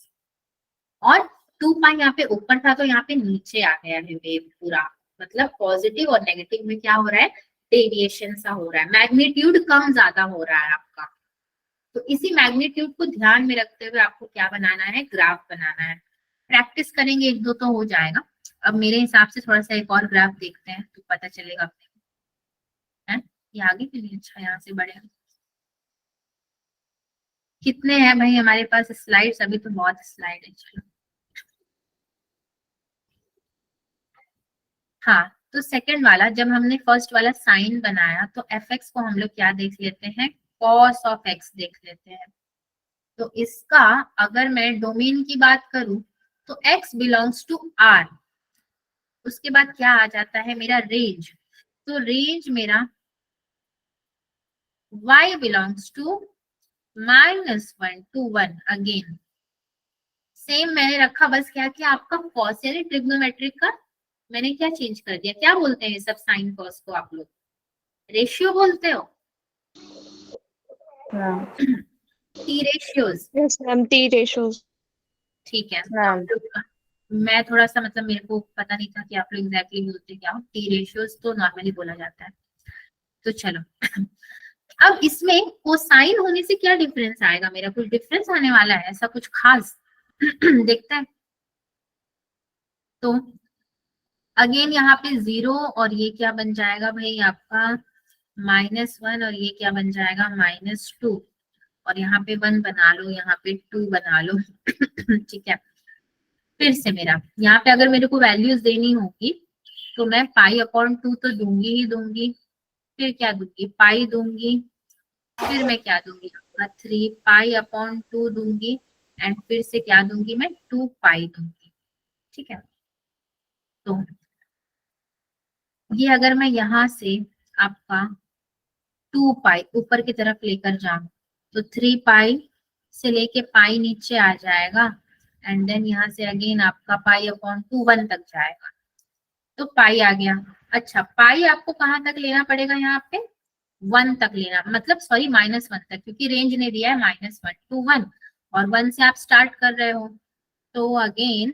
और 2 पाई यहाँ पे ऊपर था तो यहाँ पे नीचे आ गया है वेव पूरा। मतलब पॉजिटिव और नेगेटिव में क्या हो रहा है, डेविएशन सा हो रहा है, मैग्नीट्यूड कम ज्यादा हो रहा है आपका। तो इसी मैग्नीट्यूड को ध्यान में रखते हुए आपको क्या बनाना है, ग्राफ बनाना है। प्रैक्टिस करेंगे 1-2 तो हो जाएगा। अब मेरे हिसाब से थोड़ा सा एक और ग्राफ देखते हैं तो पता चलेगा अपने को, है ये आगे के लिए। अच्छा यहाँ से बढ़े, कितने हैं भाई हमारे पास स्लाइड्स, अभी तो बहुत स्लाइड है। चलो हाँ, तो सेकंड वाला जब हमने फर्स्ट वाला साइन बनाया तो fx को हम लोग क्या देख लेते हैं, cos ऑफ x देख लेते हैं। तो इसका अगर मैं डोमेन की बात करूं तो x बिलोंग्स टू r, उसके बाद क्या आ जाता है मेरा रेंज, तो रेंज मेरा y belongs to -1 to 1। Again same मैंने रखा, बस क्या किया आपका cos यानी ट्रिग्नोमेट्रिक का मैंने क्या चेंज कर दिया, क्या बोलते हैं सब साइन कॉस को आप लोग, रेशियो बोलते हो, T ratios. Yes, ma'am. T ratios. ठीक है, हाँ। मैं थोड़ा सा मतलब मेरे को पता नहीं था कि आप लोग एग्जैक्टली बोलते क्या हो, टी रेशियोज तो नॉर्मली बोला जाता है। तो चलो अब इसमें कोसाइन होने से क्या डिफरेंस आएगा, मेरा कुछ डिफरेंस आने वाला है ऐसा कुछ खास देखते हैं। तो अगेन यहाँ पे 0 और ये क्या बन जाएगा भाई आपका -1 और ये क्या बन जाएगा -2, और यहाँ पे 1 बना लो, यहाँ पे 2 बना लो ठीक है। फिर से मेरा यहाँ पे अगर मेरे को वैल्यूज देनी होगी तो मैं π/2 तो दूंगी ही दूंगी, फिर क्या दूंगी, पाई दूंगी, फिर मैं क्या दूंगी 3 π/2 दूंगी, एंड फिर से क्या दूंगी मैं 2 पाई दूंगी। ठीक है, तो ये अगर मैं यहाँ से आपका 2 पाई ऊपर की तरफ लेकर जाऊं तो 3 पाई से लेके पाई नीचे आ जाएगा, एंड देन यहाँ से अगेन आपका π/2 1 तक जाएगा, तो पाई आ गया। अच्छा पाई आपको कहाँ तक लेना पड़ेगा, यहाँ पे 1 तक लेना, मतलब सॉरी -1 तक, क्योंकि रेंज ने दिया है -1 to 1 और 1 से आप स्टार्ट कर रहे हो। तो अगेन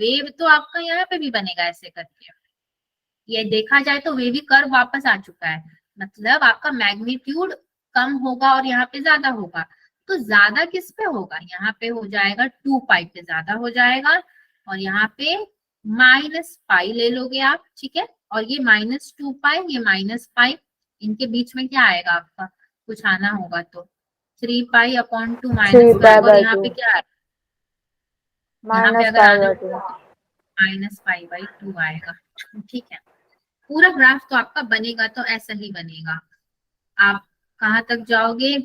वेव तो आपका यहाँ पे भी बनेगा ऐसे करके, ये देखा जाए तो वेवी कर्व वापस आ चुका है, मतलब आपका मैग्नीट्यूड कम होगा और यहाँ पे ज्यादा होगा। तो ज्यादा किस पे होगा, यहाँ पे हो जाएगा 2 पाई पे ज्यादा हो जाएगा, और यहाँ पे -पाई ले लोगे आप, ठीक है। और ये -2 पाई, ये -पाई, इनके बीच में क्या आएगा आपका, कुछ आना होगा तो 3 पाई/2 3 -1, पाई और बाय यहाँ 2 पे क्या है, यहाँ पे माइनस अगर पाई आना बाय 2। होगा -पाई/2 आएगा, ठीक है। पूरा ग्राफ तो आपका बनेगा तो ऐसा ही बनेगा। आप कहाँ तक जाओगे,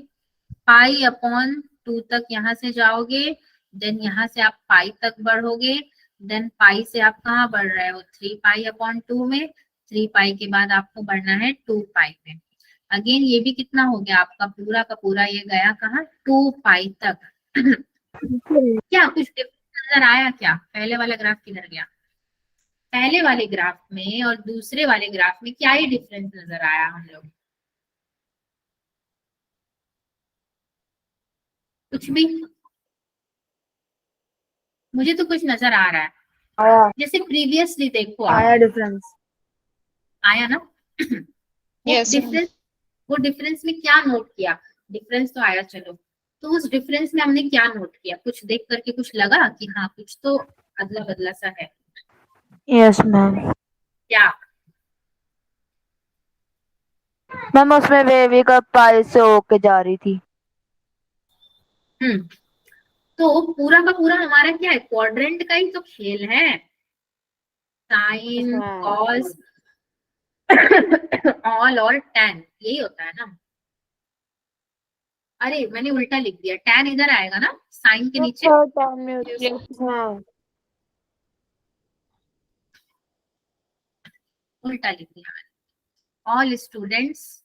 पाई/2 तक यहाँ से जाओगे, देन यहाँ से आप पाई तक बढ़ोगे, देन पाई से आप कहाँ बढ़ रहे हो, 3 पाई/2 में, 3 पाई के बाद आपको बढ़ना है 2 पाई में। अगेन ये भी कितना हो गया आपका, पूरा का पूरा ये गया कहाँ, 2 पाई तक। क्या कुछ डिफरेंस नजर आया क्या, पहले वाला ग्राफ किधर गया, पहले वाले ग्राफ में और दूसरे वाले ग्राफ में क्या ही डिफरेंस नजर आया हम लोग, कुछ भी, मुझे तो कुछ नजर आ रहा है। आया जैसे प्रीवियसली देखो आप, आया डिफरेंस। आया ना। वो Yes, ma'am. डिफरेंस, वो डिफरेंस में क्या नोट किया, डिफरेंस तो आया चलो, तो उस डिफरेंस में हमने क्या नोट किया, कुछ देख करके कुछ लगा कि हाँ कुछ तो अदला बदला सा है, यस मैम। क्या। मैम उसमें वेवी का पाई से होके जा रही थी। हम्म, तो पूरा का पूरा हमारा क्या है, क्वाड्रेंट का ही तो खेल है, साइन कॉस ऑल और tan, यही होता है ना। अरे मैंने उल्टा लिख दिया, tan इधर आएगा ना साइन के नीचे, उल्टा लिख दिया मैंने। ऑल स्टूडेंट्स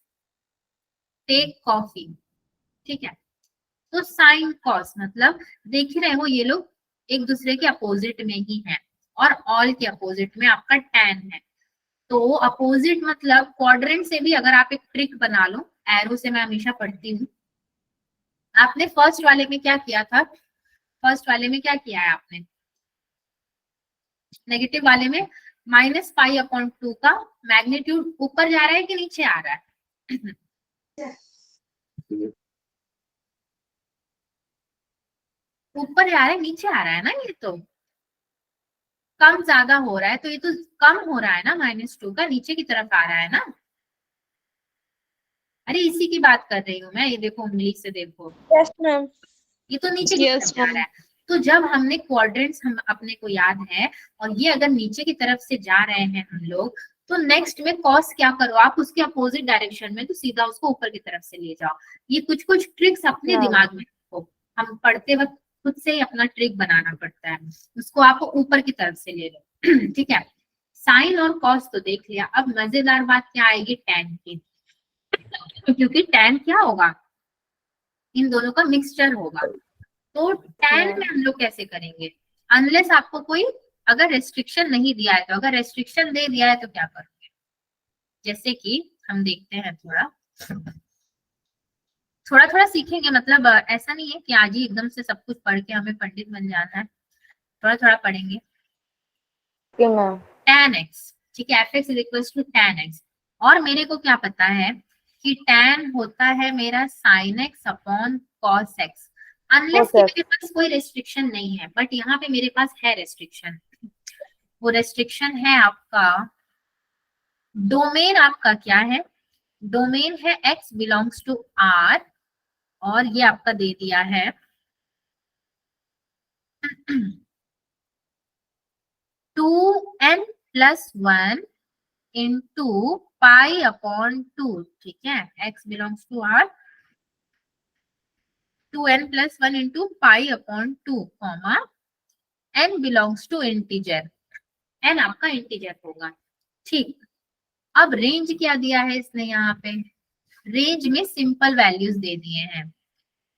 टेक कॉफी, ठीक है। तो साइन कॉस मतलब देख ही रहे हो ये लोग एक दूसरे के अपोजिट में ही है, और ऑल के अपोजिट में आपका tan है। तो अपोजिट मतलब क्वाड्रेंट से भी अगर आप एक ट्रिक बना लो, एरो से मैं हमेशा पढ़ती हूँ। आपने फर्स्ट वाले में क्या किया था, फर्स्ट वाले में क्या किया है आपने, नेगेटिव वाले में -पाई/2 का मैग्नीट्यूड ऊपर जा रहा है कि नीचे आ रहा है, ऊपर जा रहा है नीचे आ रहा है ना, ये तो कम ज्यादा हो रहा है, तो ये तो कम हो रहा है ना, -2 का नीचे की तरफ आ रहा है ना। अरे इसी की बात कर रही हूँ मैं, ये देखो उंगली से देखो, Yes, ma'am. ये तो नीचे की तरफ Yes, जा ma'am. रहा है। तो जब हमने क्वाड्रेंट्स हम अपने को याद है, और ये अगर नीचे की तरफ से जा रहे हैं हम लोग, तो नेक्स्ट में कॉस क्या करो आप, उसके अपोजिट डायरेक्शन में, तो सीधा उसको ऊपर की तरफ से ले जाओ। ये कुछ कुछ ट्रिक्स अपने दिमाग में रखो, हम पढ़ते वक्त खुद से ही अपना ट्रिक बनाना पड़ता है, उसको आप ऊपर की तरफ से ले लो। ठीक है, साइन और कॉस तो देख लिया, अब मजेदार बात क्या आएगी, tan की, क्योंकि tan क्या होगा, इन दोनों का मिक्सचर होगा। तो tan में हम लोग कैसे करेंगे, अनलेस आपको कोई अगर रेस्ट्रिक्शन नहीं दिया है, तो अगर रेस्ट्रिक्शन दे दिया है तो क्या करोगे, जैसे कि हम देखते हैं, थोड़ा थोड़ा थोड़ा सीखेंगे, मतलब ऐसा नहीं है कि आज ही एकदम से सब कुछ पढ़ के हमें पंडित बन जाना है, थोड़ा थोड़ा पढ़ेंगे। tan x, ठीक है, fx = tan x, और मेरे को क्या पता है कि tan होता है मेरा sin x/cos x, अनलेस कि मेरे पास कोई रेस्ट्रिक्शन नहीं है, बट यहाँ पे मेरे पास है रेस्ट्रिक्शन। वो रेस्ट्रिक्शन है आपका, डोमेन आपका क्या है, डोमेन है x बिलोंग्स टू r, और ये आपका दे दिया है 2n+1 इंटू पाई/2, ठीक है, x belongs to r, 2n+1 into pi, comma n belongs to integer, n आपका इंटीजर होगा, ठीक। अब रेंज क्या दिया है इसने यहाँ पे, रेंज में सिंपल वैल्यूज दे दिए हैं,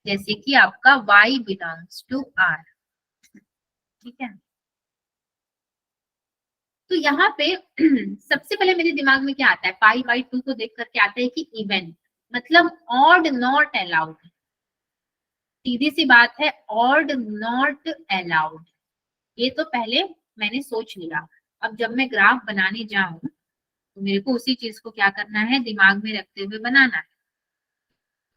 जैसे कि आपका y बिलोंग्स टू r, ठीक है। तो यहाँ पे सबसे पहले मेरे दिमाग में क्या आता है, पाई/2 को देख करके आता है कि इवन, मतलब ऑड नॉट अलाउड, सीधी सी बात है, ऑड नॉट अलाउड, ये तो पहले मैंने सोच लिया। अब जब मैं ग्राफ बनाने जाऊं तो मेरे को उसी चीज को क्या करना है, दिमाग में रखते हुए बनाना है।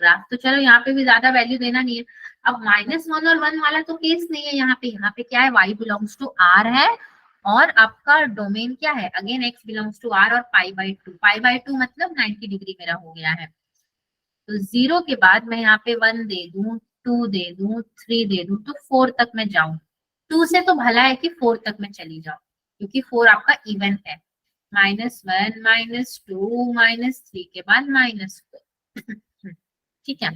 ग्राफ तो चलो यहाँ पे भी ज्यादा वैल्यू देना नहीं है। अब -1 और 1 वाला तो केस नहीं है यहाँ पे क्या है, y बिलोंग्स टू r है और आपका डोमेन क्या है, again x belongs to r और पाई बाई टू मतलब 90 डिग्री मेरा हो गया है। तो 0 के बाद मैं यहाँ पे 1 दे दूं, 2 दे दूं, 3 दे दूं, तो 4 तक मैं जाऊं। 2 से तो भला है कि 4 तक मैं चली जाऊं, क्योंकि 4 आपका इवन है। -1 -2 -3 के बाद -4 ठीक है,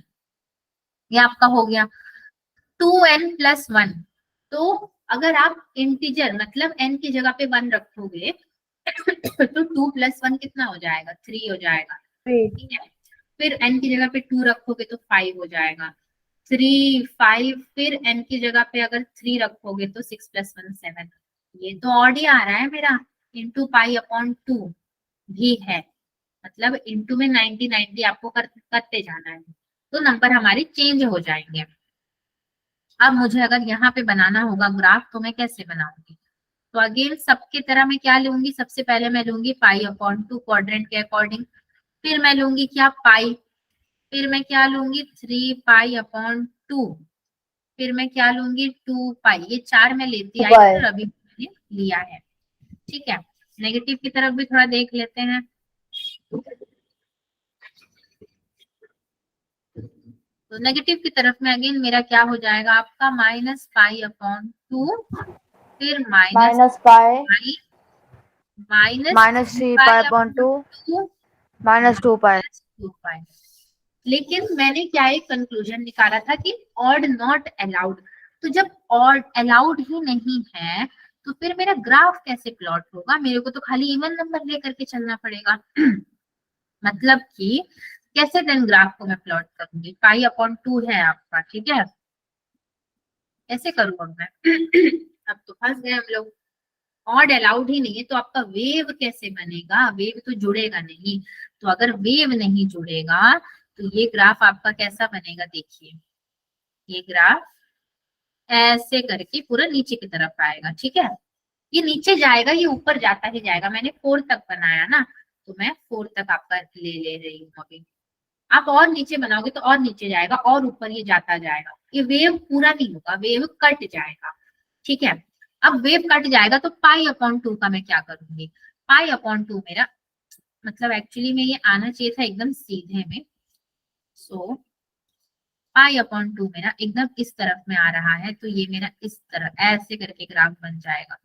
ये आपका हो गया 2n+1। तो अगर आप इंटीजर मतलब n की जगह पे 1 रखोगे तो 2+1 कितना हो जाएगा, 3 हो जाएगा। ठीक है, फिर n की जगह पे 2 रखोगे तो 5 हो जाएगा, 3 5, फिर n की जगह पे अगर 3 रखोगे तो 6+1 7। ये तो ऑड ही आ रहा है मेरा, इंटू पाई/2 भी है, मतलब इंटू में 90 आपको करते जाना है, तो नंबर हमारे चेंज हो जाएंगे। अब मुझे अगर यहाँ पे बनाना होगा ग्राफ तो मैं कैसे बनाऊंगी, तो अगेन सबकी तरह मैं क्या लूंगी, सबसे पहले मैं लूंगी पाई/2 क्वाड्रेंट के अकॉर्डिंग, फिर मैं लूंगी क्या पाई, फिर मैं क्या लूंगी 3 पाई/2, फिर मैं क्या लूंगी 2 पाई। ये 4 मैं लेती आई और अभी मैंने लिया है। ठीक है, नेगेटिव की तरफ भी थोड़ा देख लेते हैं। तो नेगेटिव की तरफ में अगेन मेरा क्या हो जाएगा आपका -पाई/2, फिर माइनस पाई -3 पाई/2 -2 पाई। -2 पाई। लेकिन मैंने क्या एक कंक्लूजन निकाला था कि ऑड नॉट अलाउड, तो जब ऑड अलाउड ही नहीं है तो फिर मेरा ग्राफ कैसे प्लॉट होगा, मेरे को तो खाली इवन नंबर लेकर के चलना पड़ेगा मतलब कि कैसे देन ग्राफ को मैं प्लॉट करूंगी, पाई/2 है आपका, ठीक है, कैसे करूँ अब मैं अब तो फंस गए हम लोग, ऑड अलाउड ही नहीं है तो आपका वेव कैसे बनेगा, वेव तो जुड़ेगा नहीं। तो अगर वेव नहीं जुड़ेगा तो ये ग्राफ आपका कैसा बनेगा, देखिए ये ग्राफ ऐसे करके पूरा नीचे की तरफ आएगा। ठीक है, ये नीचे जाएगा, ये ऊपर जाता ही जाएगा। मैंने 4 तक बनाया ना, तो मैं 4 तक आपका ले रही हूँ अभी। आप और नीचे बनाओगे तो और नीचे जाएगा और ऊपर ये जाता जाएगा, ये वेव पूरा नहीं होगा, वेव कट जाएगा। ठीक है, अब वेव कट जाएगा तो पाई/2 का मैं क्या करूंगी, पाई/2 मेरा मतलब एक्चुअली में ये आना चाहिए था एकदम सीधे में, सो पाई/2 मेरा एकदम इस तरफ में आ रहा है, तो ये मेरा इस तरह ऐसे करके ग्राफ बन जाएगा।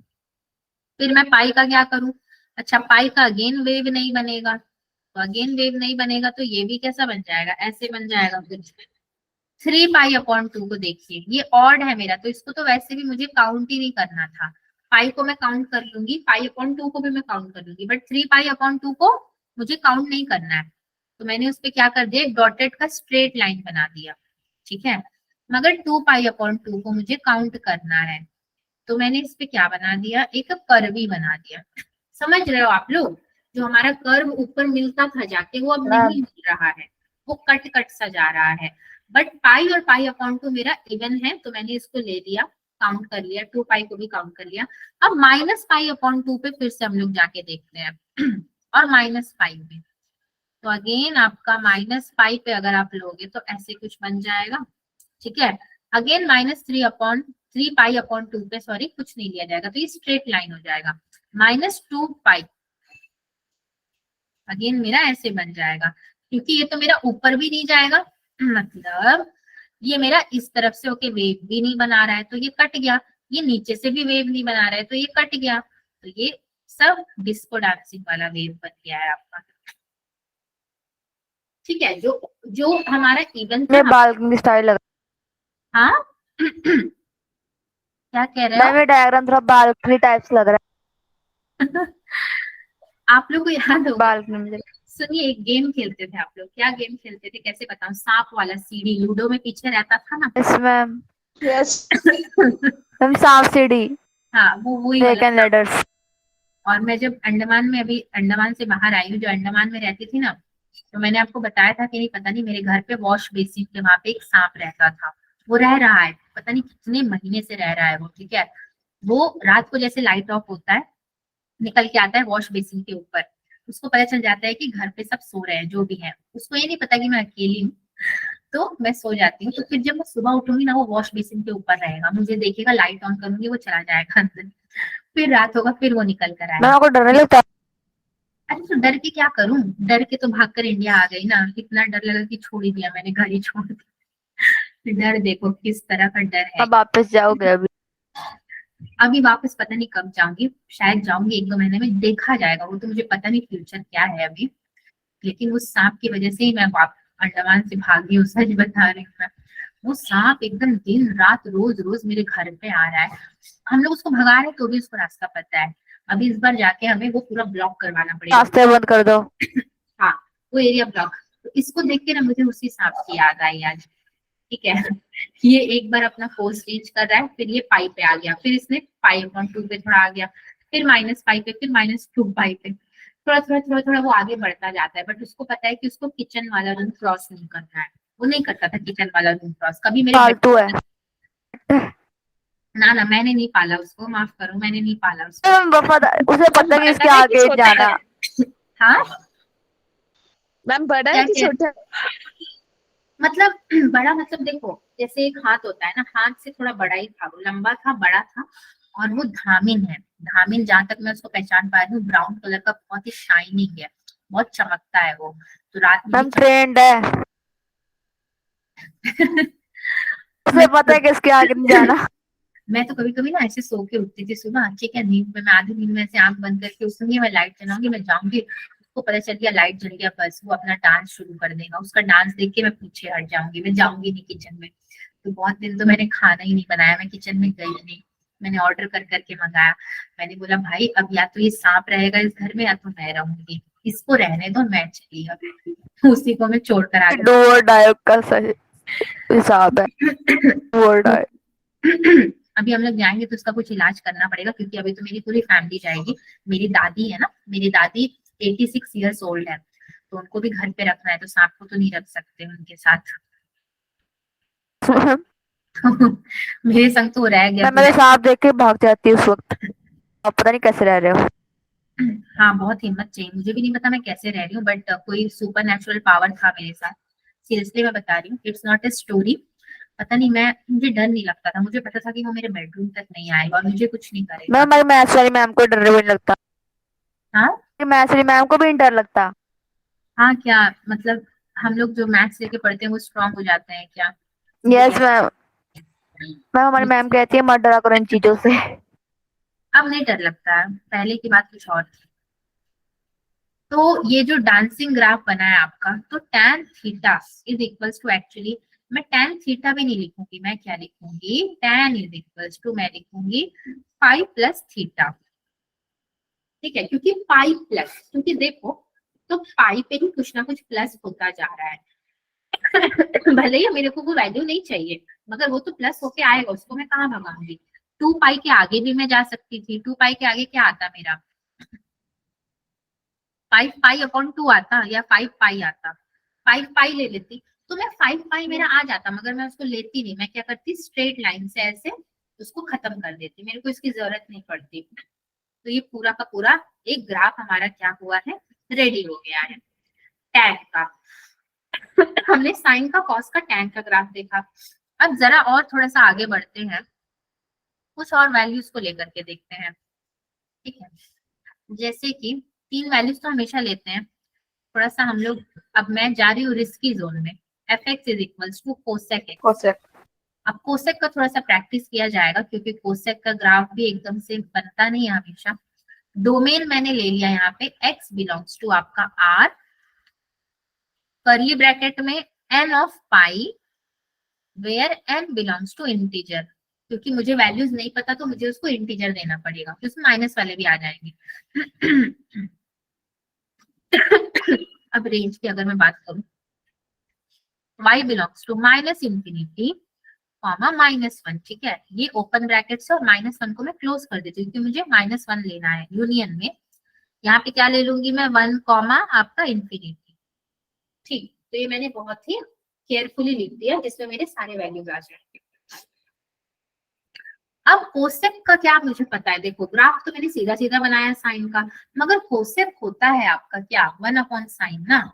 फिर मैं पाई का क्या करूं, अच्छा पाई का अगेन वेव नहीं बनेगा, तो अगेन वेव नहीं बनेगा तो ये भी कैसा बन जाएगा, ऐसे बन जाएगा। फिर 3 पाई/2 को देखिए, ये ऑड है मेरा, तो इसको तो वैसे भी मुझे काउंट ही नहीं करना था। पाई को मैं काउंट कर लूंगी, पाई/2 को भी मैं काउंट कर लूंगी, बट 3 पाई/2 को मुझे काउंट नहीं करना है, तो मैंने उस पर क्या कर दिया, एक डॉटेड का स्ट्रेट लाइन बना दिया। ठीक है, मगर 2 पाई/2 को मुझे काउंट करना है, तो मैंने इस पे क्या बना दिया, एक कर्व ही बना दिया। समझ रहे हो आप लोग, जो हमारा कर्व ऊपर मिलता था जाके वो अब नहीं मिल रहा है, वो कट कट सा जा रहा है। बट पाई और पाई/2 मेरा इवन है, तो मैंने इसको ले लिया, काउंट कर लिया, 2 पाई को भी काउंट कर लिया। अब -पाई/2 पे फिर से हम लोग जाके देखते हैं और -पाई में, तो अगेन आपका -पाई पे अगर आप लोगे तो ऐसे कुछ बन जाएगा। ठीक है, अगेन -3 पाई/2 पे सॉरी कुछ नहीं लिया जाएगा, तो ये स्ट्रेट लाइन हो जाएगा। -2 पाई अगेन मेरा ऐसे बन जाएगा, क्योंकि ये तो मेरा ऊपर भी नहीं जाएगा, मतलब ये मेरा इस तरफ से होके वेव भी नहीं बना रहा है तो ये कट गया, ये नीचे से भी वेव नहीं बना रहा है तो ये कट गया, तो ये सब डिस्को डांसिंग वाला वेव बन गया है आपका। ठीक है, जो जो हमारा इवन था, बालकनी स्टाइल लग हाँ क्या कह रहे हो मैम, ये डायग्राम थोड़ा बालकनी टाइप्स लग रहा आप लोग को याद है। होगा, बालकनी में सुनिए एक गेम खेलते थे आप लोग, क्या गेम खेलते थे कैसे बताऊं, सांप वाला, सीढ़ी लूडो में पीछे रहता था ना यस मैम, Yes. मैम सांप सीढ़ी, हाँ वो वही स्नेक वाला एंड सांप। लैडर्स। और मैं जब अंडमान में, अभी अंडमान से बाहर आई हूँ, जो अंडमान में रहती थी ना, तो मैंने आपको बताया था कि नहीं पता नहीं, मेरे घर पे वॉश बेसिन के वहां पे एक सांप रहता था, वो रह रहा है, पता नहीं कितने महीने से रह रहा है वो। ठीक है, वो रात को जैसे लाइट ऑफ होता है निकल के आता है वॉश बेसिन के ऊपर, उसको पता चल जाता है कि घर पे सब सो रहे हैं जो भी है, उसको ये नहीं पता कि मैं अकेली हूँ, तो मैं सो जाती हूँ। तो फिर जब मैं सुबह उठूंगी ना, वो वॉश बेसिन के ऊपर रहेगा, मुझे देखेगा, लाइट ऑन करूंगी, वो चला जाएगा अंदर। फिर रात होगा, फिर वो निकल कर आएगा। मैम आपको डर नहीं लगता? अरे तो डर के क्या करूं, डर के तो भागकर इंडिया आ गई ना, इतना डर लगा कि छोड़ ही दिया मैंने, घर ही छोड़ दिया। डर देखो किस तरह का डर है। अब वापस जाओगे अभी? अभी वापस पता नहीं कब जाऊंगी, शायद जाऊंगी 1-2 महीने में, देखा जाएगा, वो तो मुझे पता नहीं फ्यूचर क्या है अभी। लेकिन उस सांप की वजह से ही मैं अंडमान से भागी हूँ, सच बता रही हूँ मैं। वो सांप एकदम दिन रात रोज रोज मेरे घर पे आ रहा है। हम लोग उसको भगा रहे हैं तो भी उसको रास्ता पता है। अभी इस बार जाके हमें वो पूरा ब्लॉक करवाना पड़ेगा। रास्ते बंद कर दो। हाँ, वो एरिया ब्लॉक। तो इसको देख के ना मुझे उसी सांप की याद आई आज। ठीक है, ये एक बार अपना फोर्स चेंज कर रहा है, फिर ये पाई पे आ गया, फिर इसने 5.2 पे थोड़ा आ गया, फिर -5 पे, फिर -2 पाई पे, थोड़ा थोड़ा थोड़ा थोड़ा वो आगे बढ़ता जाता है। बट उसको पता है कि उसको किचन वाला रूम क्रॉस नहीं करना है। वो नहीं करता था किचन वाला रूम क्रॉस कभी मेरे फालतू है। ना ना, मैंने नहीं पाला उसको, माफ करो, मैंने नहीं पाला उसको। मैम वफादार, उसे पता कि इसके बड़ा है कि आगे छोटा जाना। है? हाँ, मैम बड़ा है क्या कि क्या छोटा है? मतलब बड़ा मतलब देखो, जैसे एक हाथ होता है ना, हाथ से थोड़ा बड़ा ही था, वो लंबा था, बड़ा था। और वो धामिन है। धामिन जहां तक मैं उसको पहचान पा रही हूँ, ब्राउन कलर का, बहुत ही शाइनिंग है, बहुत चमकता है वो। तो रात में मैम ट्रेंड है, उसे मैं पता है कि इसके आगे नहीं जाना। मैं तो कभी कभी ना ऐसे सो के उठती थी सुबह, ठीक है, नींद में, मैं आधी नींद में ऐसे आंख बंद करके उठूंगी, मैं लाइट जलाऊंगी, मैं जाऊंगी, उसको पता चल गया लाइट जल गया, बस वो अपना डांस शुरू कर देगा। उसका डांस देख के मैं पीछे हट जाऊंगी, मैं जाऊंगी नहीं किचन में। तो बहुत दिन तो मैंने खाना ही नहीं बनाया, मैं किचन में गई नहीं। मैंने ऑर्डर कर करके मंगाया। मैंने बोला भाई अब या तो ये सांप रहेगा इस घर में, या तो मैं रहूंगी, इसको रहने दो, मैं चली अब। उसी को मैं छोड़ कर आ डू और डाई का सही हिसाब है। गई। डू और डाई। अभी हम लोग जाएंगे तो उसका कुछ इलाज करना पड़ेगा, क्योंकि अभी तो मेरी पूरी फैमिली जाएगी। मेरी दादी है ना, मेरी दादी 86 ईयर्स ओल्ड है, तो उनको भी घर पे रखना है, तो सांप को तो नहीं रख सकते उनके साथ। मेरे संग तो वो रह गया मैं पूरे। मेरे सांप देख के भाग जाती हूँ उस वक्त। आप पता नहीं कैसे रह रहे हो। हाँ, बहुत हिम्मत चाहिए, मुझे भी नहीं पता मैं कैसे रह रही हूँ, बट कोई सुपर नेचुरल पावर था मेरे साथ। सीरियसली मैं बता रही हूँ, इट्स नॉट ए स्टोरी। पता नहीं, मैं मुझे डर नहीं लगता था, मुझे पता था कि वो मेरे बेडरूम तक नहीं आएगा और मुझे कुछ नहीं मैं करेगा। हमारी मैथ्स वाली मैम को डर भी नहीं लगता। हाँ मैथ्स वाली मैम को भी नहीं डर लगता। हाँ, क्या मतलब, हम लोग जो मैथ्स लेके पढ़ते हैं वो स्ट्रांग हो जाते हैं क्या? मुझे यस नहीं मैम। मैम हमारी मैम कहती है मत डरा करो इन चीजों से। अब नहीं डर लगता है, पहले की बात कुछ और थी। तो ये जो डांसिंग ग्राफ बना है आपका, तो tan theta is equals to, actually मैं tan थीटा भी नहीं लिखूंगी, मैं क्या लिखूंगी, tan इज इक्वल्स टू, मैं लिखूंगी पाई प्लस थीटा। ठीक है, क्योंकि पाई प्लस, क्योंकि देखो, तो पाई पे ही कुछ ना कुछ प्लस होता जा रहा है। भले ही मेरे को वो वैल्यू नहीं चाहिए, मगर वो तो प्लस होके आएगा, उसको मैं कहाँ भगाऊंगी। 2 पाई के आगे भी मैं जा सकती थी, 2 पाई के आगे क्या आता मेरा, 5 पाई/2 आता, या 5 पाई आता, 5 पाई ले लेती। तो मैं 5 पाई मेरा आ जाता, मगर मैं उसको लेती नहीं, मैं क्या करती, स्ट्रेट लाइन से ऐसे उसको खत्म कर देती, मेरे को इसकी जरूरत नहीं पड़ती। तो ये पूरा का पूरा एक ग्राफ हमारा क्या हुआ है, रेडी हो गया है टैन का। हमने साइन का, कॉस का, टैन का ग्राफ देखा। अब जरा और थोड़ा सा आगे बढ़ते हैं, कुछ और वैल्यूज को लेकर के देखते हैं। ठीक है, जैसे कि 3 वैल्यूज तो हमेशा लेते हैं, थोड़ा सा हम लोग, अब मैं जा रही हूँ रिस्की जोन में। fx is equals to cosec x. Cosec. अब कोसेक का थोड़ा सा प्रैक्टिस किया जाएगा, क्योंकि कोसेक का ग्राफ भी एकदम से बनता नहीं है हमेशा। डोमेन मैंने ले लिया यहाँ पे, x बिलोंग्स टू आपका r, कर्ली ब्रैकेट में n of pi, where n belongs to integer. क्योंकि मुझे वैल्यूज नहीं पता, तो मुझे उसको इंटीजर देना पड़ेगा, तो उसमें माइनस वाले भी आ जाएंगे। अब रेंज की अगर मैं बात करूं, y बिलोंग्स टू -∞, -1, ठीक है, ये ओपन ब्रैकेट से, और -1 को मैं क्लोज कर देती हूँ, क्योंकि मुझे -1 लेना है यूनियन में। यहाँ पे क्या ले लूंगी मैं, 1, आपका इंफिनिटी। ठीक, तो ये मैंने बहुत ही केयरफुली लिख दिया, जिसमें मेरे सारे वैल्यूज आ जाएंगे। अब कोसेक का क्या मुझे पता है, देखो ग्राफ तो मैंने सीधा सीधा बनाया साइन का, मगर कोसेक होता है आपका क्या, 1/sin ना,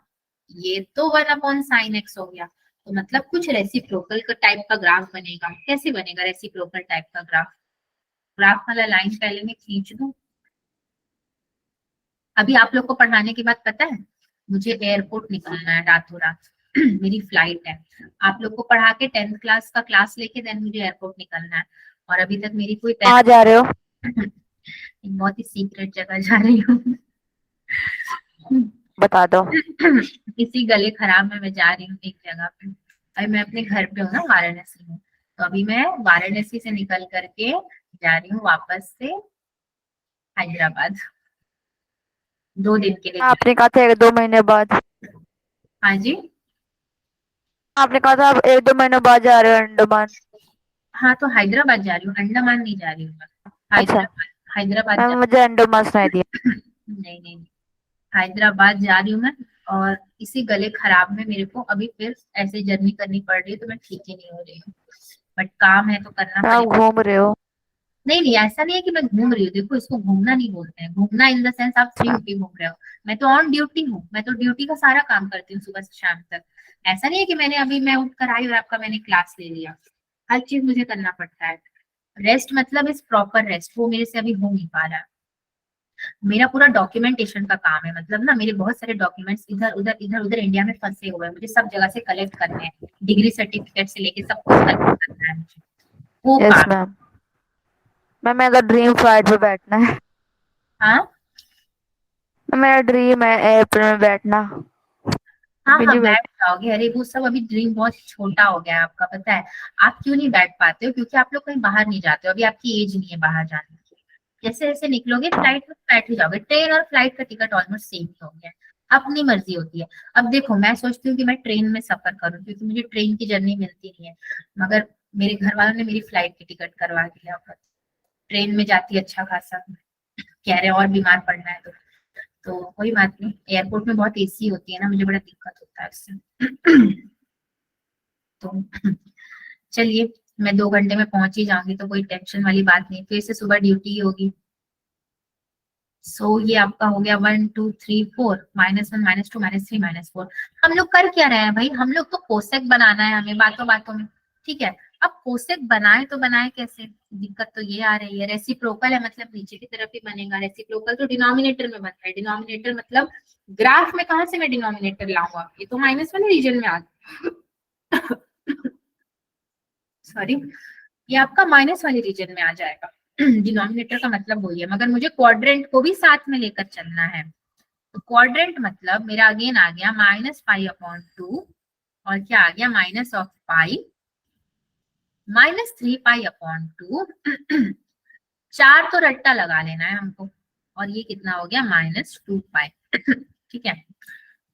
ये तो 1/sin x हो गया। तो मतलब कुछ रेसिप्रोकल का टाइप का ग्राफ बनेगा। कैसे बनेगा रेसिप्रोकल टाइप का ग्राफ? ग्राफ वाला लाइन पहले मैं खींच दूं। अभी आप लोग को पढ़ाने के बाद पता है मुझे एयरपोर्ट निकलना है रातों रात। मेरी फ्लाइट है। आप लोग को पढ़ा के 10th क्लास का क्लास लेके देन मुझे एयरपोर्ट निकलना है। और अभी तक मेरी कोई कहाँ जा रहे हो? एक बहुत ही सीक्रेट जगह जा रही हूँ। बता दो। किसी गले खराब में मैं जा रही हूँ एक जगह पे। अभी मैं अपने घर पे हूँ ना, वाराणसी में। तो अभी मैं वाराणसी से निकल करके जा रही हूँ वापस से हैदराबाद। 2 दिन के लिए आपने कहा था 1-2 महीने बाद। हाँ जी। आपने कहा था आप 1-2 महीने बाद जा रहे हो अंडमान। हाँ तो हैदराबाद जा रही हूँ, अंडमान नहीं जा रही हूँ मैं। अच्छा, हैदराबाद मैम मुझे अंडमान सुनाई दिया। नहीं नहीं, हैदराबाद जा रही हूँ मैं। और इसी गले खराब में मेरे को अभी फिर ऐसे जर्नी करनी पड़ रही है, तो मैं ठीक ही नहीं हो रही हूँ। बट काम है तो करना आप पड़ेगा। घूम रहे हो? नहीं नहीं, ऐसा नहीं है कि मैं घूम रही हूँ। देखो इसको घूमना नहीं बोलते हैं। घूमना इन द सेंस आप फ्री अच्छा, होके घूम रहे हो। मैं तो ऑन ड्यूटी हूँ। मैं तो ड्यूटी का सारा काम करती हूँ सुबह से शाम तक। ऐसा नहीं है कि मैंने अभी मैं उठ कर आई और आपका मैंने क्लास ले लिया। हर चीज मुझे करना पड़ता है। रेस्ट मतलब इस प्रॉपर रेस्ट, वो मेरे से अभी हो नहीं पा रहा है। मेरा पूरा डॉक्यूमेंटेशन का काम है। मतलब ना मेरे बहुत सारे डॉक्यूमेंट्स इधर उधर इंडिया में फंसे हुए हैं। मुझे सब जगह से कलेक्ट करने हैं। डिग्री सर्टिफिकेट से लेके सब कुछ कलेक्ट करना है मुझे। वो यस काम। मैम। मैम मेरा ड्रीम फ्लाइट पे बैठना है। हाँ मेरा ड्रीम है एयरप्लेन में बैठना। हाँ अभी हाँ, नहीं बैठ बैठ। जाओगे। अरे वो सब अभी ड्रीम बहुत छोटा हो गया है आपका, पता है। आप क्यों नहीं बैठ पाते हो? क्योंकि आप लोग कहीं बाहर नहीं जाते हो। अभी आपकी एज नहीं है बाहर जाने की। जैसे जैसे निकलोगे फ्लाइट में बैठ ही जाओगे। ट्रेन और फ्लाइट का टिकट ऑलमोस्ट सेम ही हो गया है। अपनी मर्जी होती है। अब देखो मैं सोचती हूँ कि मैं ट्रेन में सफर करूँ, क्योंकि मुझे ट्रेन की जर्नी मिलती नहीं है। मगर मेरे घर वालों ने मेरी फ्लाइट की टिकट करवा दिया। ट्रेन में जाती है अच्छा खासा। कह रहे और बीमार पड़ना है तो कोई बात नहीं। एयरपोर्ट में बहुत एसी होती है ना, मुझे बड़ा दिक्कत होता है उससे। तो चलिए, मैं 2 घंटे में पहुंच ही जाऊंगी तो कोई टेंशन वाली बात नहीं। फिर से सुबह ड्यूटी ही होगी। सो ये आपका हो गया 1 2 3 4 -1 -2 -3 -4। हम लोग कर क्या रहे हैं भाई? हम लोग तो कोसेक बनाना है हमें बातों बातों में। ठीक है। अब कोसेक बनाए तो बनाए कैसे? दिक्कत तो ये आ रही है। रेसिप्रोकल है मतलब नीचे की तरफ ही बनेगा। रेसिप्रोकल तो डिनोमिनेटर में बनता है। डिनोमिनेटर मतलब ग्राफ में कहाँ से मैं डिनोमिनेटर लाऊंगा? ये तो माइनस वाले रीजन में आ सॉरी, ये आपका माइनस वाले रीजन में आ जाएगा। डिनोमिनेटर का मतलब वही है, मगर मुझे क्वाड्रेंट को भी साथ में लेकर चलना है। तो क्वाड्रेंट मतलब मेरा अगेन आ गया -π/2। और क्या आ गया? माइनस ऑफ पाई -3π/2। 4 तो रट्टा लगा लेना है हमको। और ये कितना हो गया? -2π। ठीक है।